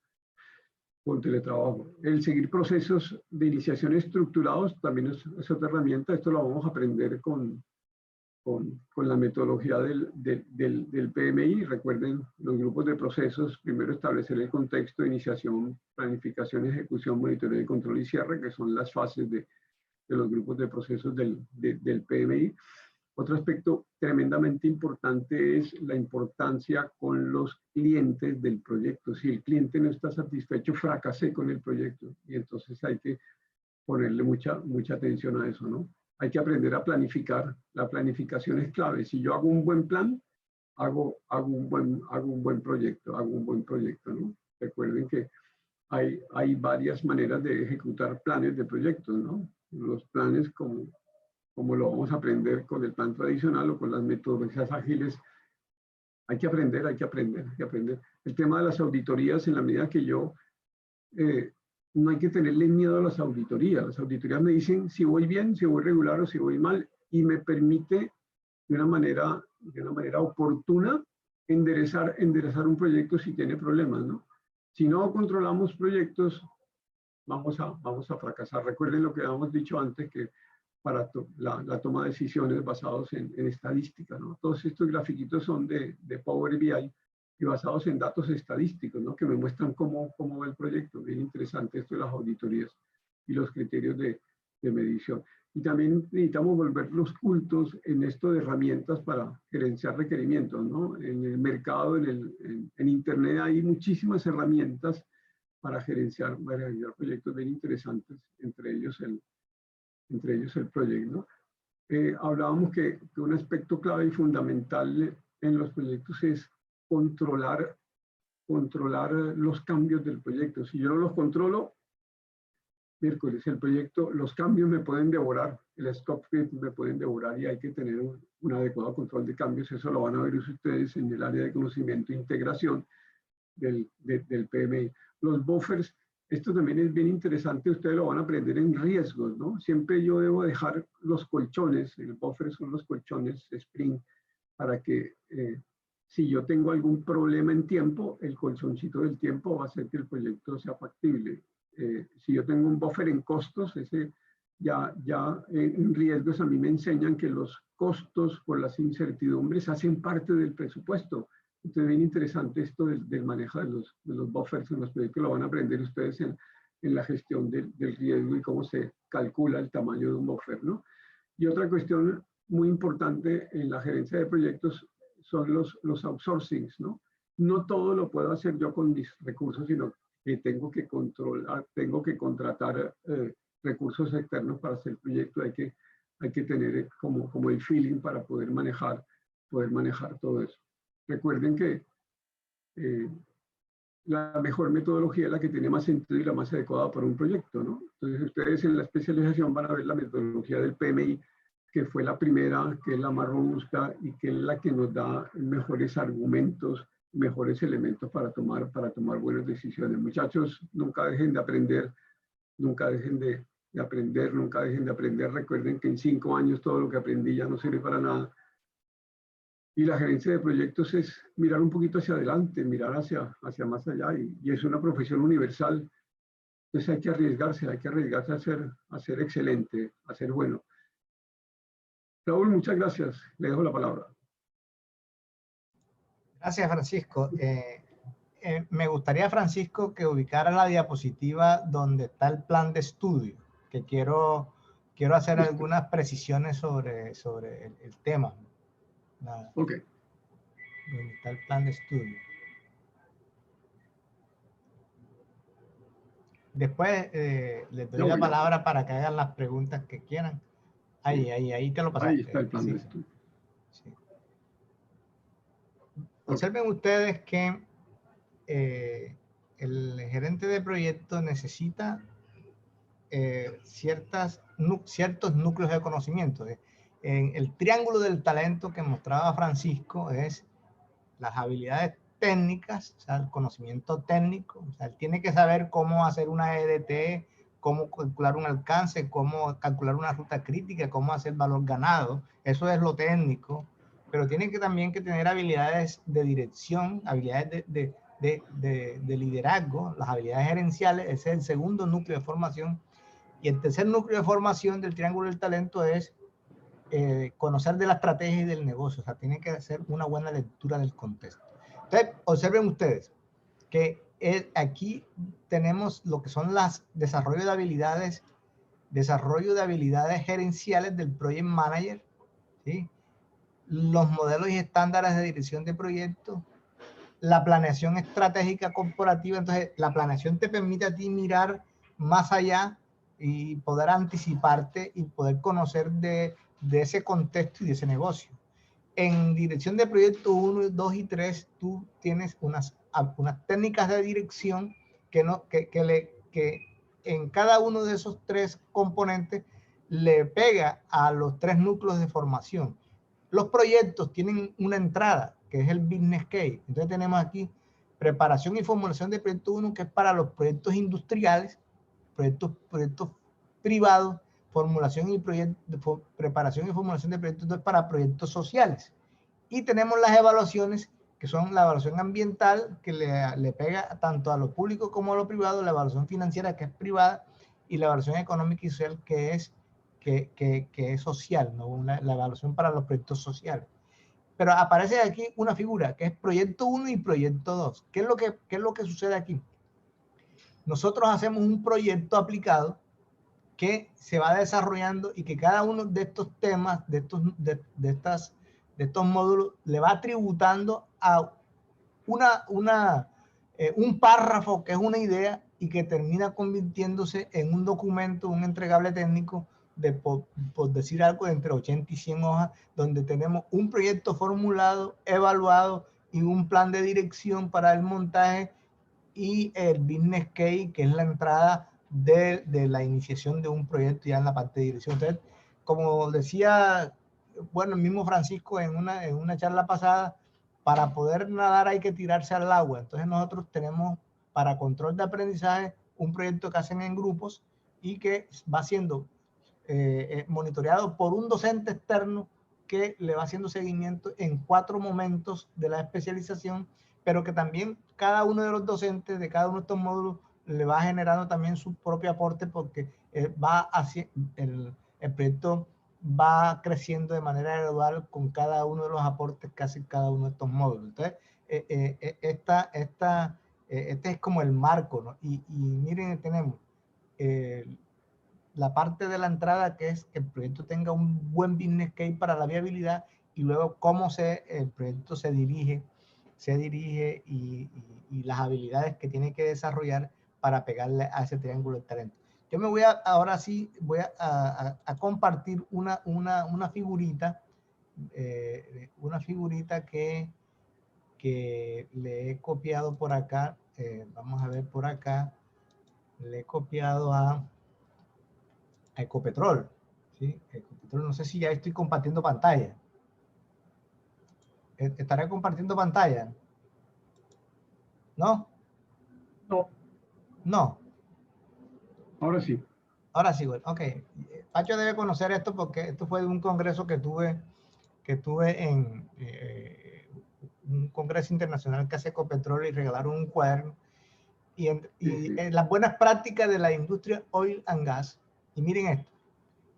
El seguir procesos de iniciación estructurados también es otra herramienta. Esto lo vamos a aprender con la metodología del PMI. Recuerden, los grupos de procesos, primero establecer el contexto de iniciación, planificación, ejecución, monitoreo de control y cierre, que son las fases de los grupos de procesos del PMI. Otro aspecto tremendamente importante es la importancia con los clientes del proyecto. Si el cliente no está satisfecho, fracasé con el proyecto. Y entonces hay que ponerle mucha atención a eso, ¿no? Hay que aprender a planificar. La planificación es clave. Si yo hago un buen plan, hago un buen proyecto, ¿no? Recuerden que hay varias maneras de ejecutar planes de proyectos, ¿no? Los planes como lo vamos a aprender con el plan tradicional o con las metodologías ágiles, hay que aprender. El tema de las auditorías, en la medida que no hay que tenerle miedo a las auditorías. Las auditorías me dicen si voy bien, si voy regular o si voy mal, y me permite de una manera oportuna enderezar un proyecto si tiene problemas, ¿no? Si no controlamos proyectos, vamos a fracasar. Recuerden lo que habíamos dicho antes, que para la toma de decisiones basados en estadística, ¿no? Todos estos grafiquitos son de Power BI y basados en datos estadísticos, ¿no? Que me muestran cómo va el proyecto. Bien interesante esto de las auditorías y los criterios de medición. Y también necesitamos volverlos cultos en esto de herramientas para gerenciar requerimientos, ¿no? En el mercado, en Internet hay muchísimas herramientas para gerenciar proyectos bien interesantes, entre ellos el proyecto, ¿no? Hablábamos que un aspecto clave y fundamental en los proyectos es controlar los cambios del proyecto. Si yo no los controlo, el proyecto, los cambios me pueden devorar, el scope creep me pueden devorar y hay que tener un adecuado control de cambios. Eso lo van a ver ustedes en el área de conocimiento e integración del PMI. Los buffers, esto también es bien interesante, ustedes lo van a aprender en riesgos, ¿no? Siempre yo debo dejar los colchones, el buffer son los colchones Spring, para que si yo tengo algún problema en tiempo, el colchoncito del tiempo va a hacer que el proyecto sea factible. Si yo tengo un buffer en costos, en riesgos a mí me enseñan que los costos por las incertidumbres hacen parte del presupuesto. Entonces, bien interesante esto del manejo de los buffers en los proyectos. Lo van a aprender ustedes en la gestión del riesgo y cómo se calcula el tamaño de un buffer, ¿no? Y otra cuestión muy importante en la gerencia de proyectos son los outsourcings, ¿no? No todo lo puedo hacer yo con mis recursos, sino que tengo que controlar, tengo que contratar recursos externos para hacer el proyecto. Hay que tener como el feeling para poder manejar todo eso. Recuerden que la mejor metodología es la que tiene más sentido y la más adecuada para un proyecto, ¿no? Entonces ustedes en la especialización van a ver la metodología del PMI, que fue la primera, que es la más robusta y que es la que nos da mejores argumentos, mejores elementos para tomar buenas decisiones. Muchachos, nunca dejen de aprender, nunca dejen de aprender, nunca dejen de aprender. Recuerden que en 5 años todo lo que aprendí ya no sirve para nada. Y la gerencia de proyectos es mirar un poquito hacia adelante, mirar hacia más allá, y es una profesión universal. Entonces hay que arriesgarse a ser excelente, a ser bueno. Raúl, muchas gracias. Le dejo la palabra. Gracias, Francisco. Me gustaría, Francisco, que ubicara la diapositiva donde está el plan de estudio, que quiero hacer algunas precisiones sobre el tema. Ok. Donde está el plan de estudio. Después les doy la palabra para que hagan las preguntas que quieran. Ahí te lo pasaste. Ahí está el plan de estudio. Sí. Observen ustedes que el gerente de proyecto necesita ciertos núcleos de conocimiento. En el triángulo del talento que mostraba Francisco es las habilidades técnicas, o sea, el conocimiento técnico. O sea, él tiene que saber cómo hacer una EDT, cómo calcular un alcance, cómo calcular una ruta crítica, cómo hacer valor ganado. Eso es lo técnico. Pero tiene que también que tener habilidades de dirección, habilidades de liderazgo, las habilidades gerenciales. Ese es el segundo núcleo de formación. Y el tercer núcleo de formación del triángulo del talento es conocer de la estrategia y del negocio. O sea, tiene que hacer una buena lectura del contexto. Entonces, observen ustedes que aquí tenemos lo que son las desarrollo de habilidades gerenciales del Project Manager, ¿sí? Los modelos y estándares de dirección de proyectos, la planeación estratégica corporativa. Entonces, la planeación te permite a ti mirar más allá y poder anticiparte y poder conocer de ese contexto y de ese negocio. En dirección de proyecto 1, 2 y 3, tú tienes unas técnicas de dirección que en cada uno de esos 3 componentes le pega a los 3 núcleos de formación. Los proyectos tienen una entrada, que es el business case. Entonces tenemos aquí preparación y formulación de proyecto 1, que es para los proyectos industriales, proyectos privados, preparación y formulación de proyectos 2 para proyectos sociales. Y tenemos las evaluaciones, que son la evaluación ambiental, que le pega tanto a lo público como a lo privado, la evaluación financiera, que es privada, y la evaluación económica y social, que es social, ¿no? La evaluación para los proyectos sociales. Pero aparece aquí una figura, que es proyecto 1 y proyecto 2. ¿Qué es lo que sucede aquí? Nosotros hacemos un proyecto aplicado que se va desarrollando y que cada uno de estos temas, de estos módulos, le va tributando a un párrafo que es una idea y que termina convirtiéndose en un documento, un entregable técnico por decir algo, de entre 80 y 100 hojas, donde tenemos un proyecto formulado, evaluado y un plan de dirección para el montaje y el business case, que es la entrada de la iniciación de un proyecto ya en la parte de dirección. Entonces, como decía, bueno, el mismo Francisco en una charla pasada, para poder nadar hay que tirarse al agua. Entonces nosotros tenemos para control de aprendizaje un proyecto que hacen en grupos y que va siendo monitoreado por un docente externo que le va haciendo seguimiento en 4 momentos de la especialización, pero que también cada uno de los docentes de cada uno de estos módulos le va generando también su propio aporte, porque el proyecto va creciendo de manera gradual con cada uno de los aportes que hace cada uno de estos módulos. Entonces, este es como el marco, ¿no? Y miren, tenemos la parte de la entrada, que es que el proyecto tenga un buen business case para la viabilidad, y luego cómo el proyecto se dirige y las habilidades que tiene que desarrollar para pegarle a ese triángulo de talento. Yo me voy ahora sí, voy a compartir una figurita, que le he copiado por acá. Vamos a ver por acá. Le he copiado a Ecopetrol. ¿Sí? Ecopetrol, no sé si ya estoy compartiendo pantalla. ¿Estaré compartiendo pantalla? ¿No? No, No. ahora sí. Ahora sí, bueno, ok. Pacho debe conocer esto porque esto fue de un congreso que tuve en un congreso internacional que hace Ecopetrol, y regalaron un cuaderno y las buenas prácticas de la industria oil and gas. Y miren esto,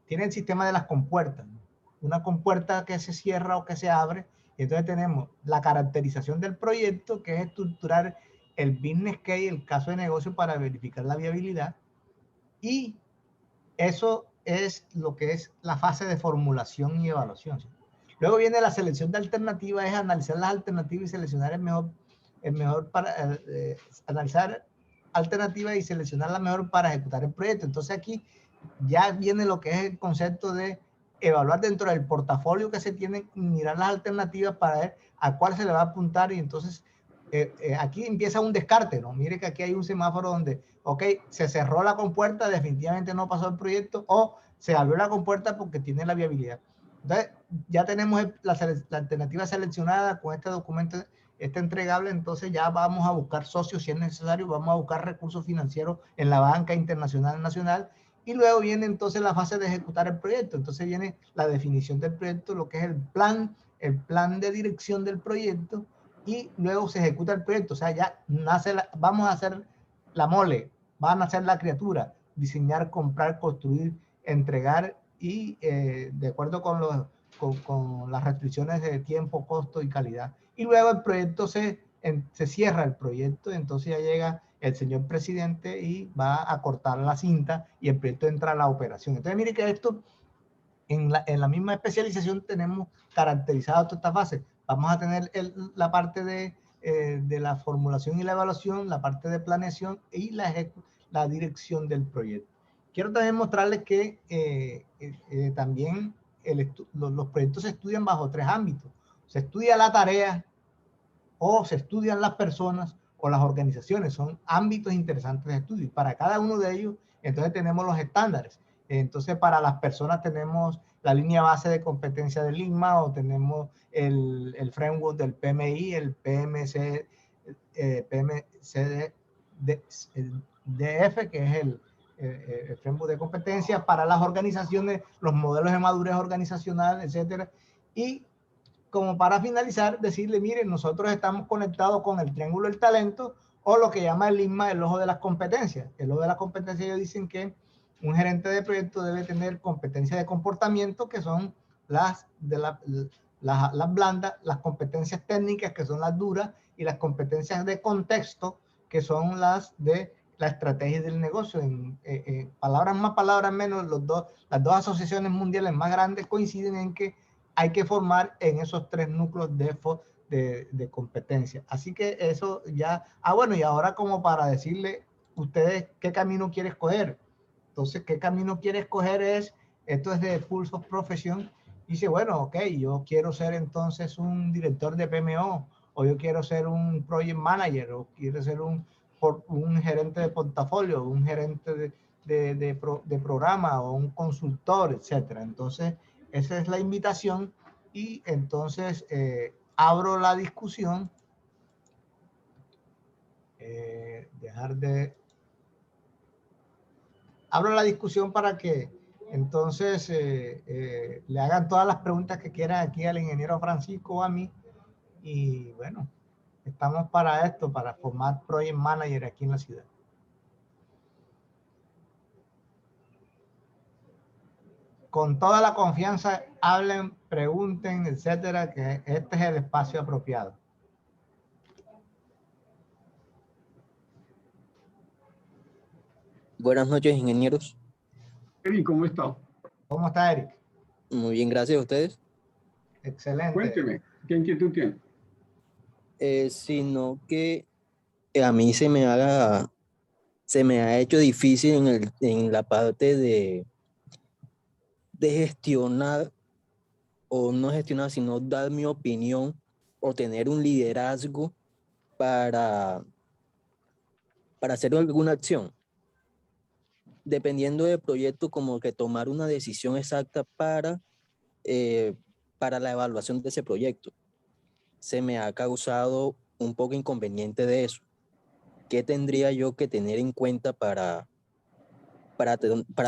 tiene el sistema de las compuertas, ¿no? Una compuerta que se cierra o que se abre, y entonces tenemos la caracterización del proyecto, que es estructurar el business case, el caso de negocio, para verificar la viabilidad, y eso es lo que es la fase de formulación y evaluación, ¿sí? Luego viene la selección de alternativas, es analizar las alternativas y seleccionar el mejor para analizar alternativas y seleccionar la mejor para ejecutar el proyecto. Entonces aquí ya viene lo que es el concepto de evaluar dentro del portafolio que se tiene, mirar las alternativas para ver a cuál se le va a apuntar, y entonces aquí empieza un descarte, ¿no? Mire que aquí hay un semáforo donde, ok, se cerró la compuerta, definitivamente no pasó el proyecto, o se abrió la compuerta porque tiene la viabilidad. Entonces, ya tenemos la alternativa seleccionada con este documento, este entregable. Entonces ya vamos a buscar socios si es necesario, vamos a buscar recursos financieros en la banca internacional, nacional, y luego viene entonces la fase de ejecutar el proyecto. Entonces viene la definición del proyecto, lo que es el plan de dirección del proyecto, y luego se ejecuta el proyecto. O sea, ya nace vamos a hacer la mole, van a hacer la criatura, diseñar, comprar, construir, entregar, y de acuerdo con las restricciones de tiempo, costo y calidad. Y luego el proyecto se cierra el proyecto, entonces ya llega el señor presidente y va a cortar la cinta y el proyecto entra a la operación. Entonces mire que esto, en la misma especialización tenemos caracterizado toda esta fase. Vamos a tener la parte de la formulación y la evaluación, la parte de planeación y la dirección del proyecto. Quiero también mostrarles que también los proyectos se estudian bajo 3 ámbitos. Se estudia la tarea, o se estudian las personas, o las organizaciones. Son ámbitos interesantes de estudio, y para cada uno de ellos entonces tenemos los estándares. Entonces para las personas tenemos la línea base de competencia del INMA, o tenemos el framework del PMI, el PMCDF, que es el framework de competencia. Para las organizaciones, los modelos de madurez organizacional, etcétera. Y como para finalizar, decirle, miren, nosotros estamos conectados con el triángulo del talento, o lo que llama el INMA, el ojo de las competencias. El ojo de las competencias, ellos dicen que un gerente de proyecto debe tener competencias de comportamiento, que son las blandas, las competencias técnicas, que son las duras, y las competencias de contexto, que son las de la estrategia del negocio. En palabras más, palabras menos, las dos asociaciones mundiales más grandes coinciden en que hay que formar en esos 3 núcleos de competencia. Así que eso ya... bueno, y ahora como para decirle ustedes qué camino quiere escoger. Entonces, ¿qué camino quiere escoger? Esto es de Pulse of Profession. Dice, bueno, ok, yo quiero ser entonces un director de PMO, o yo quiero ser un project manager, o quiero ser un gerente de portafolio, un gerente de programa, o un consultor, etcétera. Entonces, esa es la invitación, y entonces abro la discusión. Abro la discusión para que entonces le hagan todas las preguntas que quieran aquí al ingeniero Francisco o a mí. Y bueno, estamos para esto, para formar project manager aquí en la ciudad. Con toda la confianza, hablen, pregunten, etcétera, que este es el espacio apropiado. Buenas noches, ingenieros. Eric, ¿cómo está? ¿Cómo está, Eric? Muy bien, gracias a ustedes. Excelente. Cuénteme, ¿qué inquietud tiene? Sino que a mí se me ha hecho difícil en la parte de gestionar, o no gestionar, sino dar mi opinión o tener un liderazgo para, para hacer alguna acción. Dependiendo del proyecto, como que tomar una decisión exacta eh, para la evaluación de ese proyecto. Se me ha causado un poco inconveniente de eso. ¿Qué tendría yo que tener en cuenta para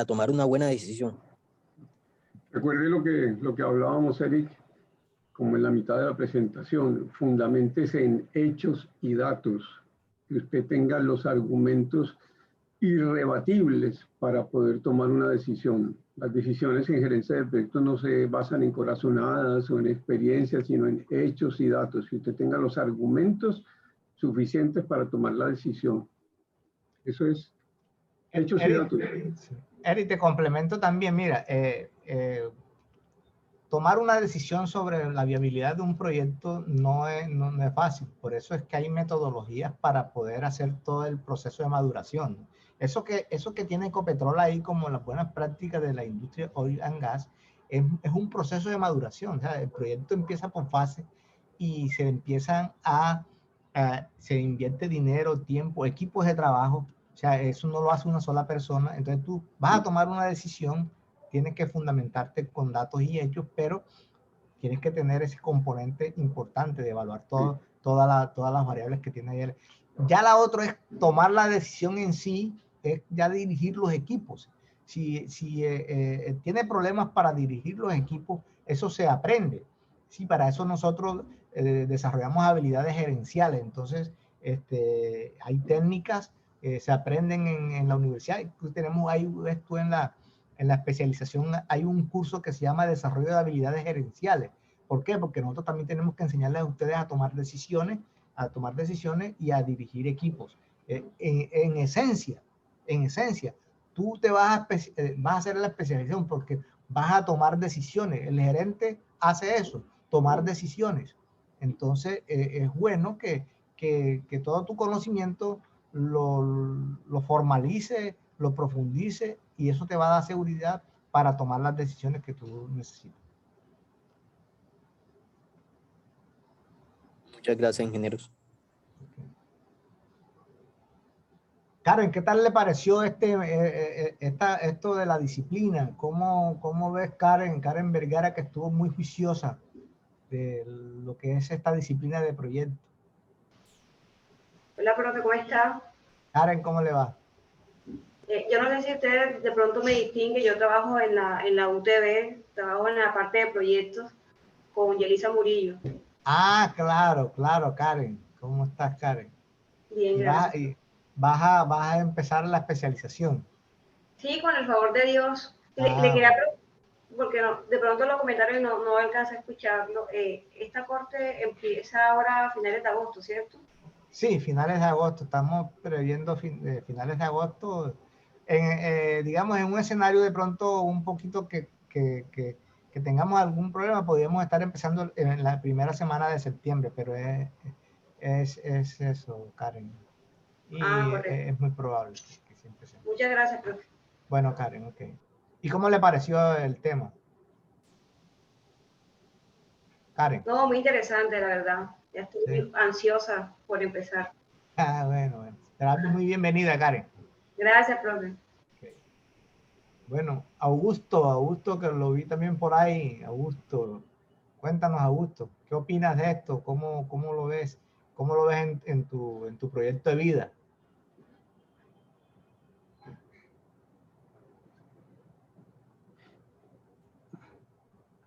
tomar una buena decisión? Recuerde lo que hablábamos, Eric, como en la mitad de la presentación, fundamentese en hechos y datos, que usted tenga los argumentos irrebatibles para poder tomar una decisión. Las decisiones en gerencia de proyectos no se basan en corazonadas o en experiencias, sino en hechos y datos. Que usted tenga los argumentos suficientes para tomar la decisión. Eso es hechos y datos. Eric, te complemento también. Mira, tomar una decisión sobre la viabilidad de un proyecto no es fácil. Por eso es que hay metodologías para poder hacer todo el proceso de maduración. Eso que tiene Ecopetrol ahí como las buenas prácticas de la industria oil and gas es un proceso de maduración. O sea, el proyecto empieza por fase y se empiezan se invierte dinero, tiempo, equipos de trabajo. O sea, eso no lo hace una sola persona. Entonces tú vas a tomar una decisión, tienes que fundamentarte con datos y hechos, pero tienes que tener ese componente importante de evaluar todas las variables que tiene ahí. Ya la otra es tomar la decisión en sí, es ya dirigir los equipos. Si tiene problemas para dirigir los equipos, eso se aprende. Sí, para eso nosotros desarrollamos habilidades gerenciales. Entonces, hay técnicas se aprenden en la universidad. Tenemos ahí esto en la especialización, hay un curso que se llama Desarrollo de Habilidades Gerenciales. ¿Por qué? Porque nosotros también tenemos que enseñarles a ustedes a tomar decisiones y a dirigir equipos. En esencia, tú te vas a hacer la especialización porque vas a tomar decisiones. El gerente hace eso, tomar decisiones. Entonces, es bueno que todo tu conocimiento lo formalice, lo profundice, y eso te va a dar seguridad para tomar las decisiones que tú necesitas. Muchas gracias, ingenieros. Karen, ¿qué tal le pareció esto de la disciplina? ¿Cómo ves Karen Vergara, que estuvo muy juiciosa de lo que es esta disciplina de proyecto? Hola, profe, ¿cómo está? Karen, ¿cómo le va? Yo no sé si usted de pronto me distingue, yo trabajo en la UTB, trabajo en la parte de proyectos con Yelisa Murillo. Ah, claro, Karen. ¿Cómo estás, Karen? Bien, Y gracias. vas a empezar la especialización. Sí, con el favor de Dios. Le quería preguntar, porque de pronto los comentarios no alcanza a escucharlo. Esta corte empieza ahora a finales de agosto, ¿cierto? Sí, finales de agosto. Estamos previendo finales de agosto. Digamos, en un escenario de pronto un poquito que tengamos algún problema, podríamos estar empezando en la primera semana de septiembre, pero es eso, Karen. Y Correcto. es muy probable que sí empecemos. Muchas gracias, profe. Bueno, Karen, ok. ¿Y cómo le pareció el tema? Karen. No, muy interesante, la verdad. Ya estoy muy ansiosa por empezar. Ah, bueno. Será muy bienvenida, Karen. Gracias, profe. Okay. Bueno, Augusto, que lo vi también por ahí. Augusto, cuéntanos, Augusto, ¿qué opinas de esto? ¿Cómo lo ves? ¿Cómo lo ves en tu proyecto de vida?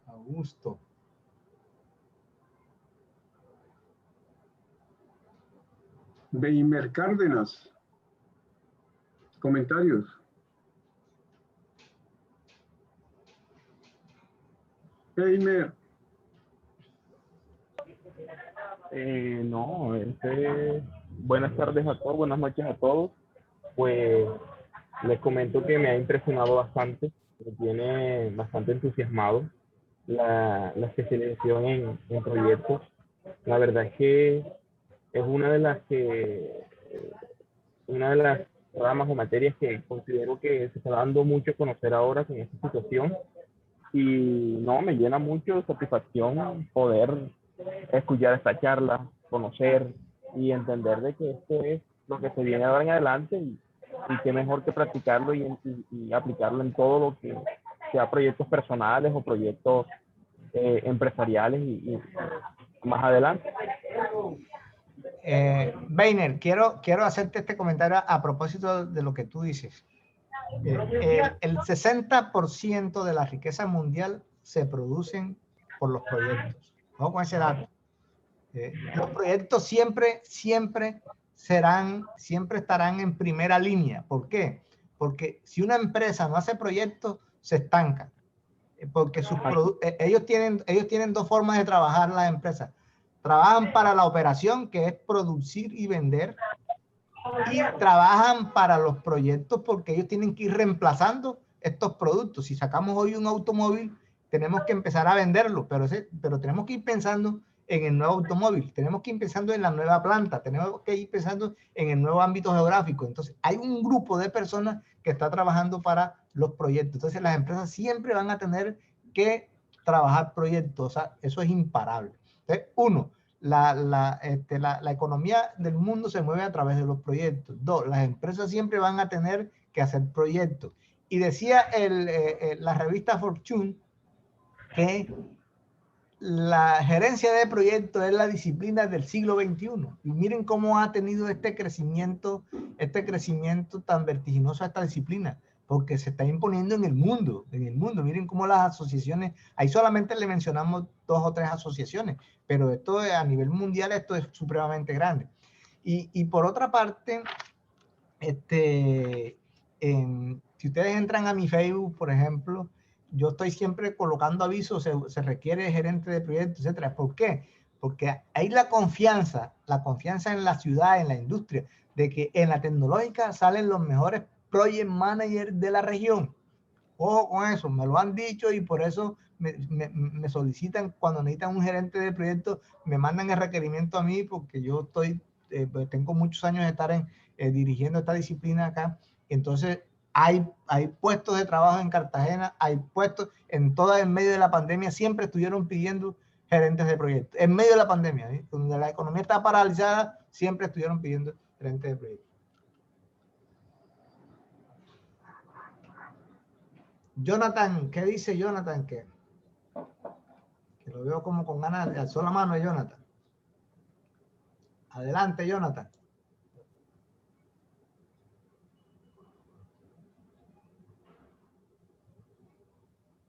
Augusto. Beimer Cárdenas. Comentarios. Beimer. No, buenas tardes a todos, buenas noches a todos. Pues Les comento que me ha impresionado bastante, me tiene bastante entusiasmado la especialización en proyectos. La verdad es que es una de las ramas o materias que considero que se está dando mucho a conocer ahora con esta situación. Y no, me llena mucho de satisfacción poder escuchar esta charla, conocer y entender de que esto es lo que se viene ahora en adelante y qué mejor que practicarlo y aplicarlo en todo lo que sea proyectos personales o proyectos empresariales y más adelante. Weiner, quiero hacerte este comentario a propósito de lo que tú dices. El 60% de la riqueza mundial se producen por los proyectos. Vamos con ese dato. Los proyectos siempre estarán en primera línea. ¿Por qué? Porque si una empresa no hace proyectos, se estanca. Porque ellos tienen dos formas de trabajar las empresas. Trabajan para la operación, que es producir y vender, y trabajan para los proyectos porque ellos tienen que ir reemplazando estos productos. Si sacamos hoy un automóvil, tenemos que empezar a venderlo, pero tenemos que ir pensando en el nuevo automóvil, tenemos que ir pensando en la nueva planta, tenemos que ir pensando en el nuevo ámbito geográfico. Entonces, hay un grupo de personas que está trabajando para los proyectos. Entonces, las empresas siempre van a tener que trabajar proyectos. O sea, eso es imparable. Entonces, uno, la economía del mundo se mueve a través de los proyectos. Dos, las empresas siempre van a tener que hacer proyectos. Y decía la revista Fortune que la gerencia de proyectos es la disciplina del siglo XXI. Y miren cómo ha tenido este crecimiento tan vertiginoso esta disciplina, porque se está imponiendo en el mundo. Miren cómo las asociaciones, ahí solamente le mencionamos 2 o 3 asociaciones, pero esto a nivel mundial, esto es supremamente grande. Y por otra parte, si ustedes entran a mi Facebook, por ejemplo, yo estoy siempre colocando avisos, se requiere gerente de proyectos, etcétera. ¿Por qué? Porque hay la confianza en la ciudad, en la industria, de que en la tecnológica salen los mejores project managers de la región. Ojo con eso, me lo han dicho y por eso me solicitan cuando necesitan un gerente de proyectos, me mandan el requerimiento a mí porque yo tengo muchos años de estar dirigiendo esta disciplina acá. Entonces, hay puestos de trabajo en Cartagena, hay puestos en medio de la pandemia, siempre estuvieron pidiendo gerentes de proyectos. En medio de la pandemia, donde la economía está paralizada, siempre estuvieron pidiendo gerentes de proyectos. Jonathan, ¿qué dice Jonathan? Que lo veo como con ganas de alzar la mano de Jonathan. Adelante, Jonathan.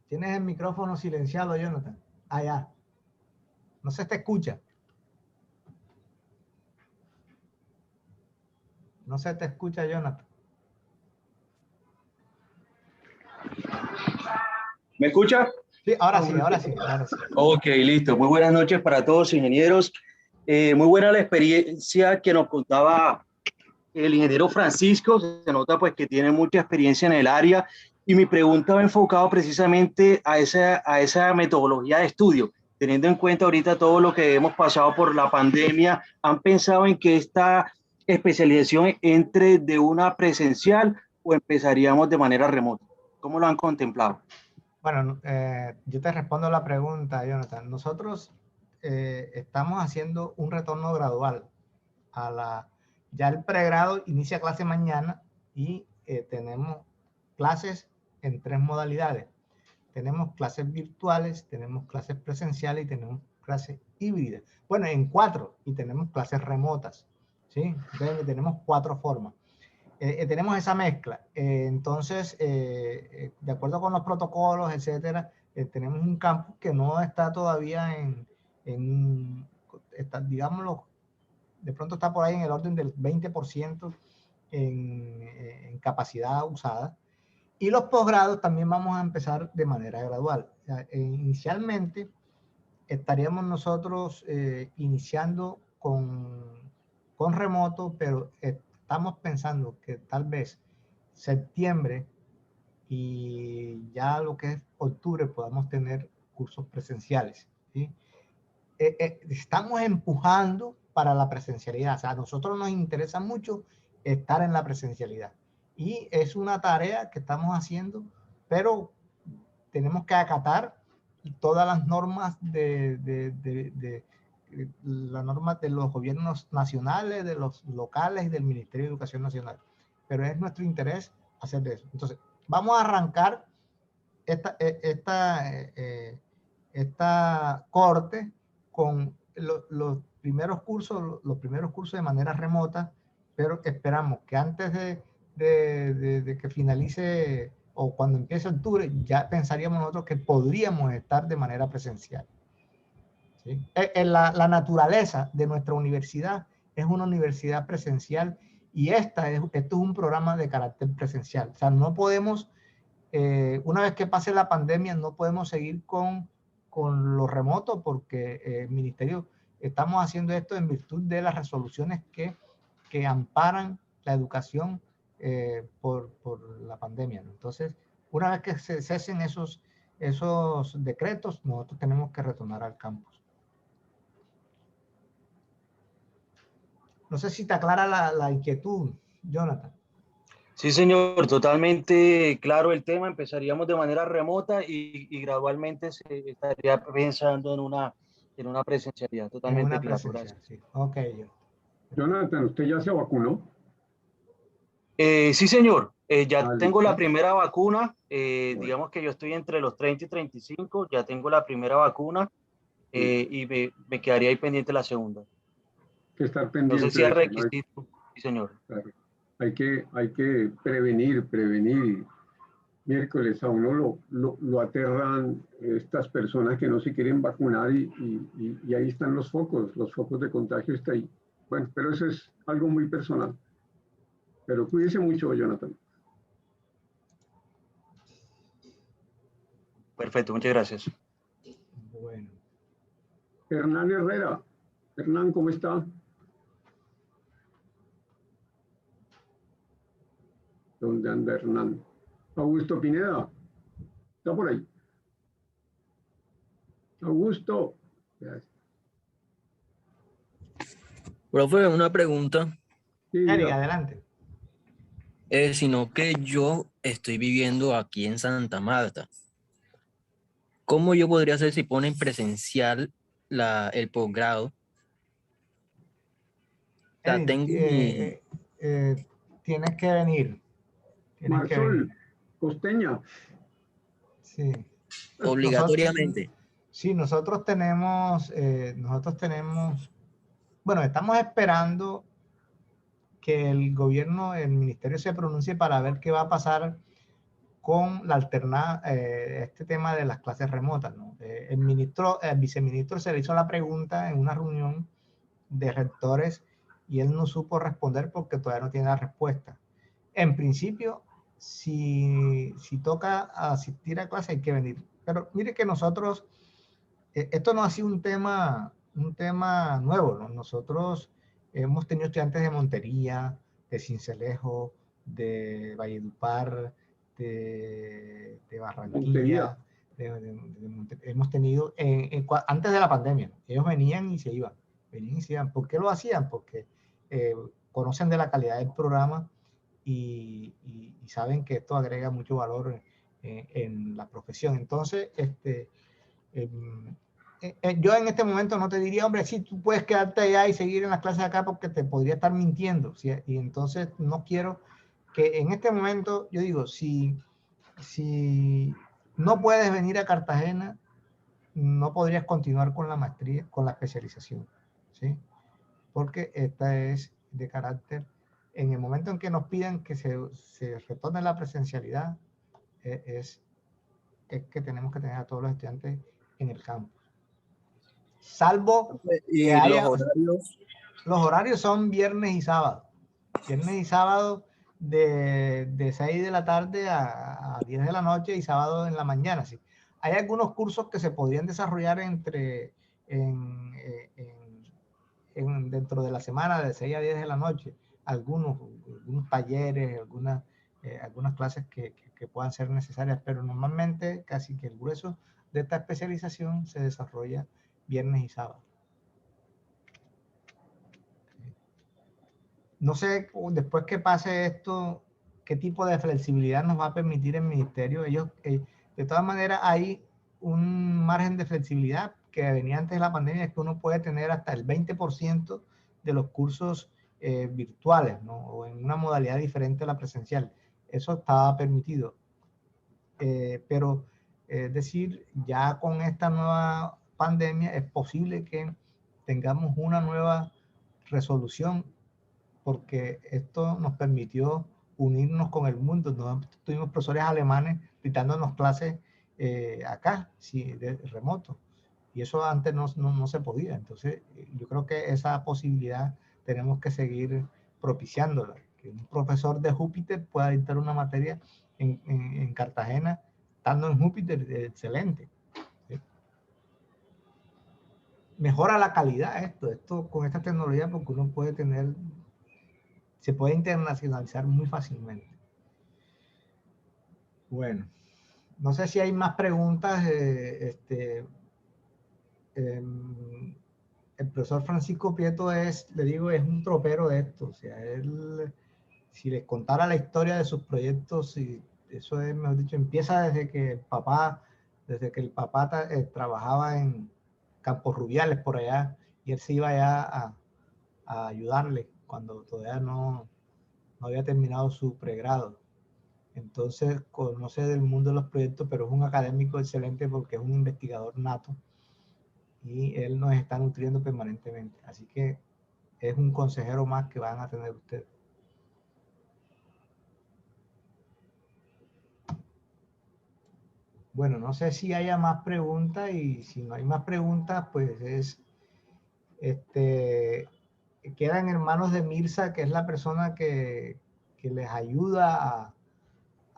Tienes el micrófono silenciado, Jonathan. Ah, ya. No se te escucha. No se te escucha, Jonathan. ¿Me escucha? Sí, ahora sí. Ok, listo. Muy buenas noches para todos, ingenieros. Muy buena la experiencia que nos contaba el ingeniero Francisco. Se nota pues que tiene mucha experiencia en el área y mi pregunta va enfocada precisamente a esa metodología de estudio. Teniendo en cuenta ahorita todo lo que hemos pasado por la pandemia, ¿han pensado en que esta especialización entre de una presencial o empezaríamos de manera remota? ¿Cómo lo han contemplado? Bueno, yo te respondo la pregunta, Jonathan. Nosotros estamos haciendo un retorno gradual ya el pregrado inicia clase mañana y tenemos clases en 3 modalidades. Tenemos clases virtuales, tenemos clases presenciales y tenemos clases híbridas. Bueno, en 4 y tenemos clases remotas, ¿sí? Entonces, tenemos 4 formas. Tenemos esa mezcla. Entonces, de acuerdo con los protocolos, etcétera, tenemos un campus que no está todavía digámoslo, de pronto está por ahí en el orden del 20% en capacidad usada. Y los posgrados también vamos a empezar de manera gradual. O sea, inicialmente estaríamos nosotros iniciando con remoto, pero estamos pensando que tal vez septiembre y ya lo que es octubre podamos tener cursos presenciales, ¿sí? Estamos empujando para la presencialidad. O sea, a nosotros nos interesa mucho estar en la presencialidad. Y es una tarea que estamos haciendo, pero tenemos que acatar todas las normas las normas de los gobiernos nacionales, de los locales y del Ministerio de Educación Nacional. Pero es nuestro interés hacer eso. Entonces, vamos a arrancar esta corte con los primeros cursos de manera remota, pero esperamos que antes de que finalice o cuando empiece octubre, ya pensaríamos nosotros que podríamos estar de manera presencial. ¿Sí? La naturaleza de nuestra universidad es una universidad presencial y esto es un programa de carácter presencial. O sea, no podemos, una vez que pase la pandemia, no podemos seguir con lo remoto porque el ministerio, estamos haciendo esto en virtud de las resoluciones que amparan la educación por la pandemia, ¿no? Entonces, una vez que se cesen esos decretos, nosotros tenemos que retornar al campus. No sé si te aclara la inquietud, Jonathan. Sí, señor, totalmente claro el tema. Empezaríamos de manera remota y gradualmente se estaría pensando en una presencialidad. En Totalmente una claro. presencia, Gracias. sí. Ok. Jonathan, ¿usted ya se vacunó? Sí, señor. Ya tengo la Listo. primera vacuna. Bueno, Digamos que yo estoy entre los 30 y 35. Ya tengo la primera vacuna y me quedaría ahí pendiente la segunda. que estar No sé pendiente si de es eso, ¿no? requisito. Sí, señor. Claro. Hay que prevenir. Miércoles a uno lo aterran estas personas que no se quieren vacunar y ahí están los focos de contagio está ahí. Bueno, pero eso es algo muy personal. Pero cuídese mucho, Jonathan. Perfecto, muchas gracias. Bueno. Hernán Herrera. Hernán, ¿cómo está? ¿Dónde anda Hernán? Augusto Pineda. Está por ahí. Augusto. Profe, una pregunta, Sí, Eric, diga. adelante. sino que yo estoy viviendo aquí en Santa Marta. ¿Cómo yo podría hacer si ponen presencial el posgrado? O sea, Eric, tengo mi tienes que venir. Tienes que venir. Marsol Costeña. Sí. obligatoriamente. Sí, nosotros tenemos, bueno, estamos esperando que el gobierno, el ministerio se pronuncie para ver qué va a pasar con la este tema de las clases remotas, ¿no? El viceministro se le hizo la pregunta en una reunión de rectores y él no supo responder porque todavía no tiene la respuesta. En principio, si toca asistir a clase hay que venir. Pero mire que nosotros, esto no ha sido un tema nuevo, ¿no? Nosotros hemos tenido estudiantes de Montería, de Sincelejo, de Valledupar, de Barranquilla, hemos tenido, antes de la pandemia, ellos venían y se iban. ¿Por qué lo hacían? Porque conocen de la calidad del programa y saben que esto agrega mucho valor en la profesión. Entonces, yo en este momento no te diría, hombre, sí, tú puedes quedarte allá y seguir en las clases acá porque te podría estar mintiendo, ¿sí? Y entonces no quiero que en este momento, yo digo, si no puedes venir a Cartagena, no podrías continuar con la maestría, con la especialización, ¿sí? Porque esta es de carácter, en el momento en que nos pidan que se retorne la presencialidad, es que tenemos que tener a todos los estudiantes en el campus. Salvo Y que haya... los horarios son viernes y sábado. Viernes y sábado de 6 de la tarde a 10 de la noche y sábado en la mañana. ¿Sí? Hay algunos cursos que se podrían desarrollar dentro de la semana de 6 a 10 de la noche. Algunos talleres, algunas algunas clases que puedan ser necesarias, pero normalmente casi que el grueso de esta especialización se desarrolla viernes y sábado. No sé, después que pase esto, qué tipo de flexibilidad nos va a permitir el ministerio. Ellos, de todas maneras, hay un margen de flexibilidad que venía antes de la pandemia, es que uno puede tener hasta el 20% de los cursos virtuales, ¿no? O en una modalidad diferente a la presencial. Eso estaba permitido. Pero, es decir, ya con esta nueva pandemia es posible que tengamos una nueva resolución, porque esto nos permitió unirnos con el mundo. Tuvimos profesores alemanes dictándonos clases acá, sí, de remoto. Y eso antes no se podía. Entonces, yo creo que esa posibilidad tenemos que seguir propiciándola. Que un profesor de Júpiter pueda dictar una materia en Cartagena, estando en Júpiter, excelente. ¿Sí? Mejora la calidad esto con esta tecnología, porque uno puede tener, se puede internacionalizar muy fácilmente. Bueno, no sé si hay más preguntas. El profesor Francisco Prieto le digo, es un tropero de esto. O sea, él, si les contara la historia de sus proyectos, y eso es, mejor dicho, empieza desde que el papá trabajaba en Campos Rubiales por allá, y él se iba allá a ayudarle cuando todavía no había terminado su pregrado. Entonces conoce del mundo de los proyectos, pero es un académico excelente porque es un investigador nato y él nos está nutriendo permanentemente. Así que es un consejero más que van a tener ustedes. Bueno, no sé si haya más preguntas, y si no hay más preguntas, pues quedan en manos de Mirza, que es la persona que les ayuda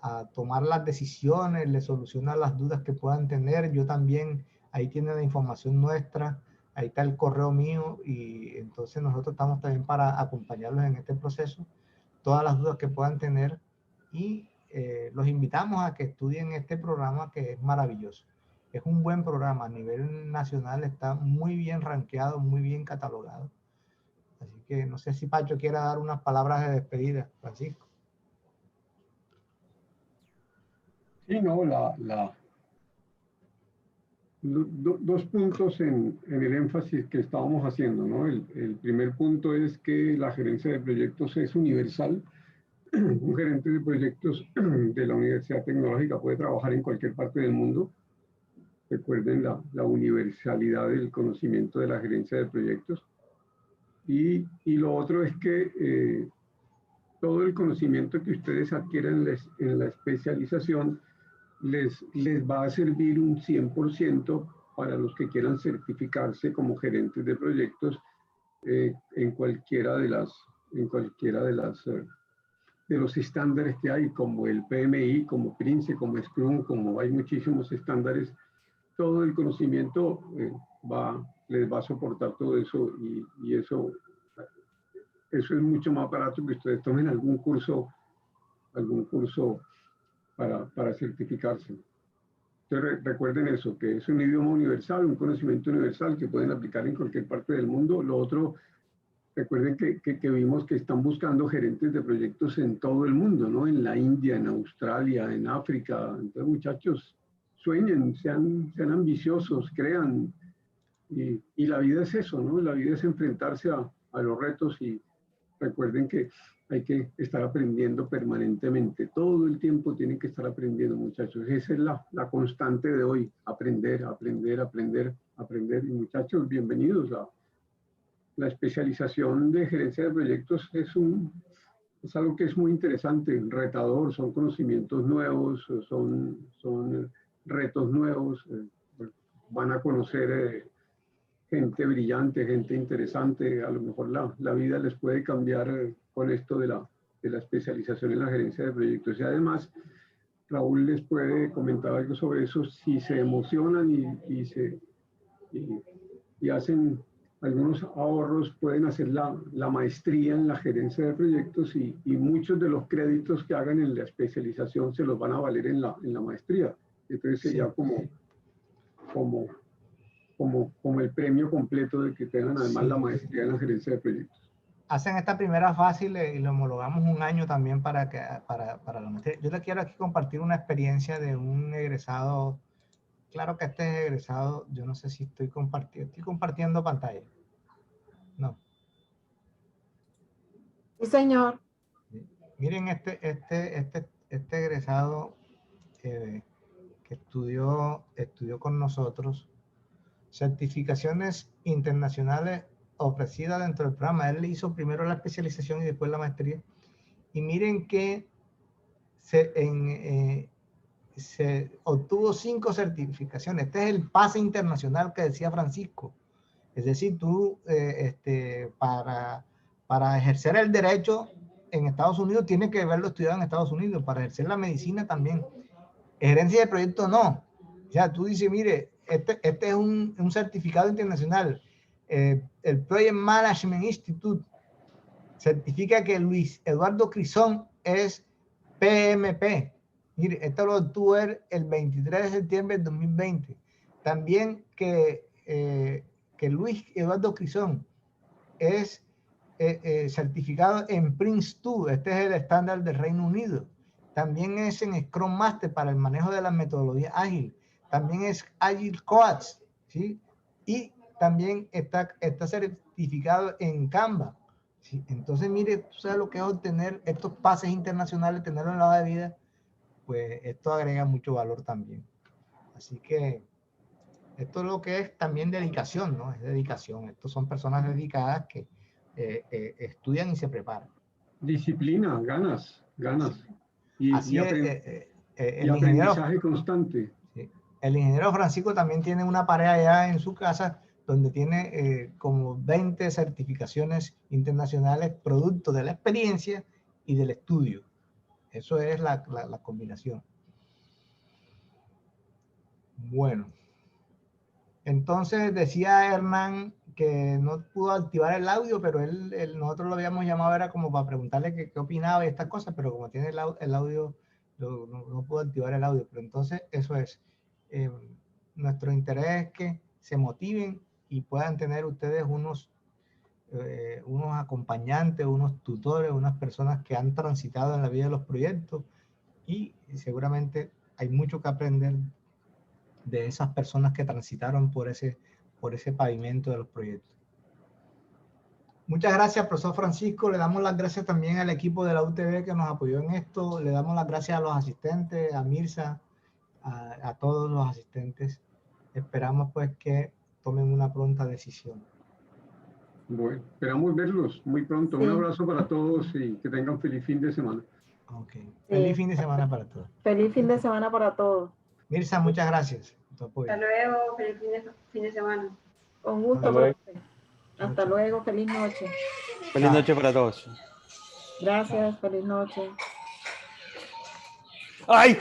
a tomar las decisiones, les soluciona las dudas que puedan tener. Yo también, ahí tienen la información nuestra, ahí está el correo mío, y entonces nosotros estamos también para acompañarlos en este proceso, todas las dudas que puedan tener, y los invitamos a que estudien este programa, que es maravilloso. Es un buen programa, a nivel nacional está muy bien rankeado, muy bien catalogado. Así que no sé si Pacho quiera dar unas palabras de despedida, Francisco. Sí, no, dos puntos en el énfasis que estábamos haciendo, ¿no? El primer punto es que la gerencia de proyectos es universal. Un gerente de proyectos de la Universidad Tecnológica puede trabajar en cualquier parte del mundo. Recuerden la universalidad del conocimiento de la gerencia de proyectos. Y lo otro es que todo el conocimiento que ustedes adquieren en la especialización les va a servir un 100% para los que quieran certificarse como gerentes de proyectos en cualquiera de los estándares que hay, como el PMI, como Prince, como Scrum, como hay muchísimos estándares. Todo el conocimiento les va a soportar todo eso, y eso es mucho más barato que ustedes tomen algún curso para certificarse. Entonces recuerden eso, que es un idioma universal, un conocimiento universal que pueden aplicar en cualquier parte del mundo. Lo otro, recuerden que vimos que están buscando gerentes de proyectos en todo el mundo, ¿no? En la India, en Australia, en África. Entonces, muchachos, sueñen, sean ambiciosos, crean. Y la vida es eso, ¿no? La vida es enfrentarse a los retos, y recuerden que hay que estar aprendiendo permanentemente. Todo el tiempo tienen que estar aprendiendo, muchachos. Esa es la constante de hoy. Aprender, aprender, aprender, aprender. Y muchachos, bienvenidos. La especialización de gerencia de proyectos es algo que es muy interesante, retador. Son conocimientos nuevos, son retos nuevos. Van a conocer gente brillante, gente interesante. A lo mejor la vida les puede cambiar con esto de la especialización en la gerencia de proyectos. Y además, Raúl les puede comentar algo sobre eso. Si se emocionan y hacen algunos ahorros, pueden hacer la maestría en la gerencia de proyectos y muchos de los créditos que hagan en la especialización se los van a valer en la maestría. Entonces sería como el premio completo de que tengan además la maestría en la gerencia de proyectos. Hacen esta primera fase y lo homologamos un año también para la maestría. Yo les quiero aquí compartir una experiencia de un egresado. Claro que este es egresado, yo no sé si estoy compartiendo pantalla. No. Sí, señor. Miren este egresado que estudió con nosotros, certificaciones internacionales ofrecidas dentro del programa. Él hizo primero la especialización y después la maestría. Y miren que se obtuvo 5 certificaciones. Este es el pase internacional que decía Francisco. Es decir, tú para ejercer el derecho en Estados Unidos tienes que haberlo estudiado en Estados Unidos. Para ejercer la medicina también. Gerencia de proyectos no. O sea, tú dices, mire, este es un certificado internacional. El Project Management Institute certifica que Luis Eduardo Crisón es PMP. Mire, esto lo obtuvo el 23 de septiembre del 2020. También que Luis Eduardo Crisón es certificado en Prince2. Este es el estándar del Reino Unido. También es en Scrum Master para el manejo de la metodología ágil. También es Agile Coach, ¿sí? Y también está certificado en Canva, ¿sí? Entonces, mire, tú sabes lo que es obtener estos pases internacionales, tenerlo en la hoja de vida, pues esto agrega mucho valor también. Así que esto es lo que es también dedicación, ¿no? Es dedicación. Estos son personas dedicadas que estudian y se preparan. Disciplina, ganas. Así Y aprendizaje constante. Sí. El ingeniero Francisco también tiene una pared allá en su casa donde tiene como 20 certificaciones internacionales producto de la experiencia y del estudio. Eso es la combinación. Bueno. Entonces decía Hernán que no pudo activar el audio, pero nosotros lo habíamos llamado, era como para preguntarle qué opinaba y estas cosas, pero como tiene el audio, no pudo activar el audio. Pero entonces eso es, nuestro interés es que se motiven y puedan tener ustedes unos acompañantes, unos tutores, unas personas que han transitado en la vida de los proyectos y seguramente hay mucho que aprender de esas personas que transitaron por ese pavimento de los proyectos. Muchas gracias, profesor Francisco. Le damos las gracias también al equipo de la UTV que nos apoyó en esto. Le damos las gracias a los asistentes, a Mirza, a todos los asistentes. Esperamos pues que tomen una pronta decisión. Bueno, esperamos verlos muy pronto. Sí. Un abrazo para todos y que tengan feliz fin de semana. Ok. Sí. Feliz fin de semana para todos. Feliz fin de semana para todos. Mirza, muchas gracias. Hasta luego, feliz fin de semana. Con gusto, profe. Hasta luego, feliz noche. Feliz noche para todos. Gracias, feliz noche. ¡Ay!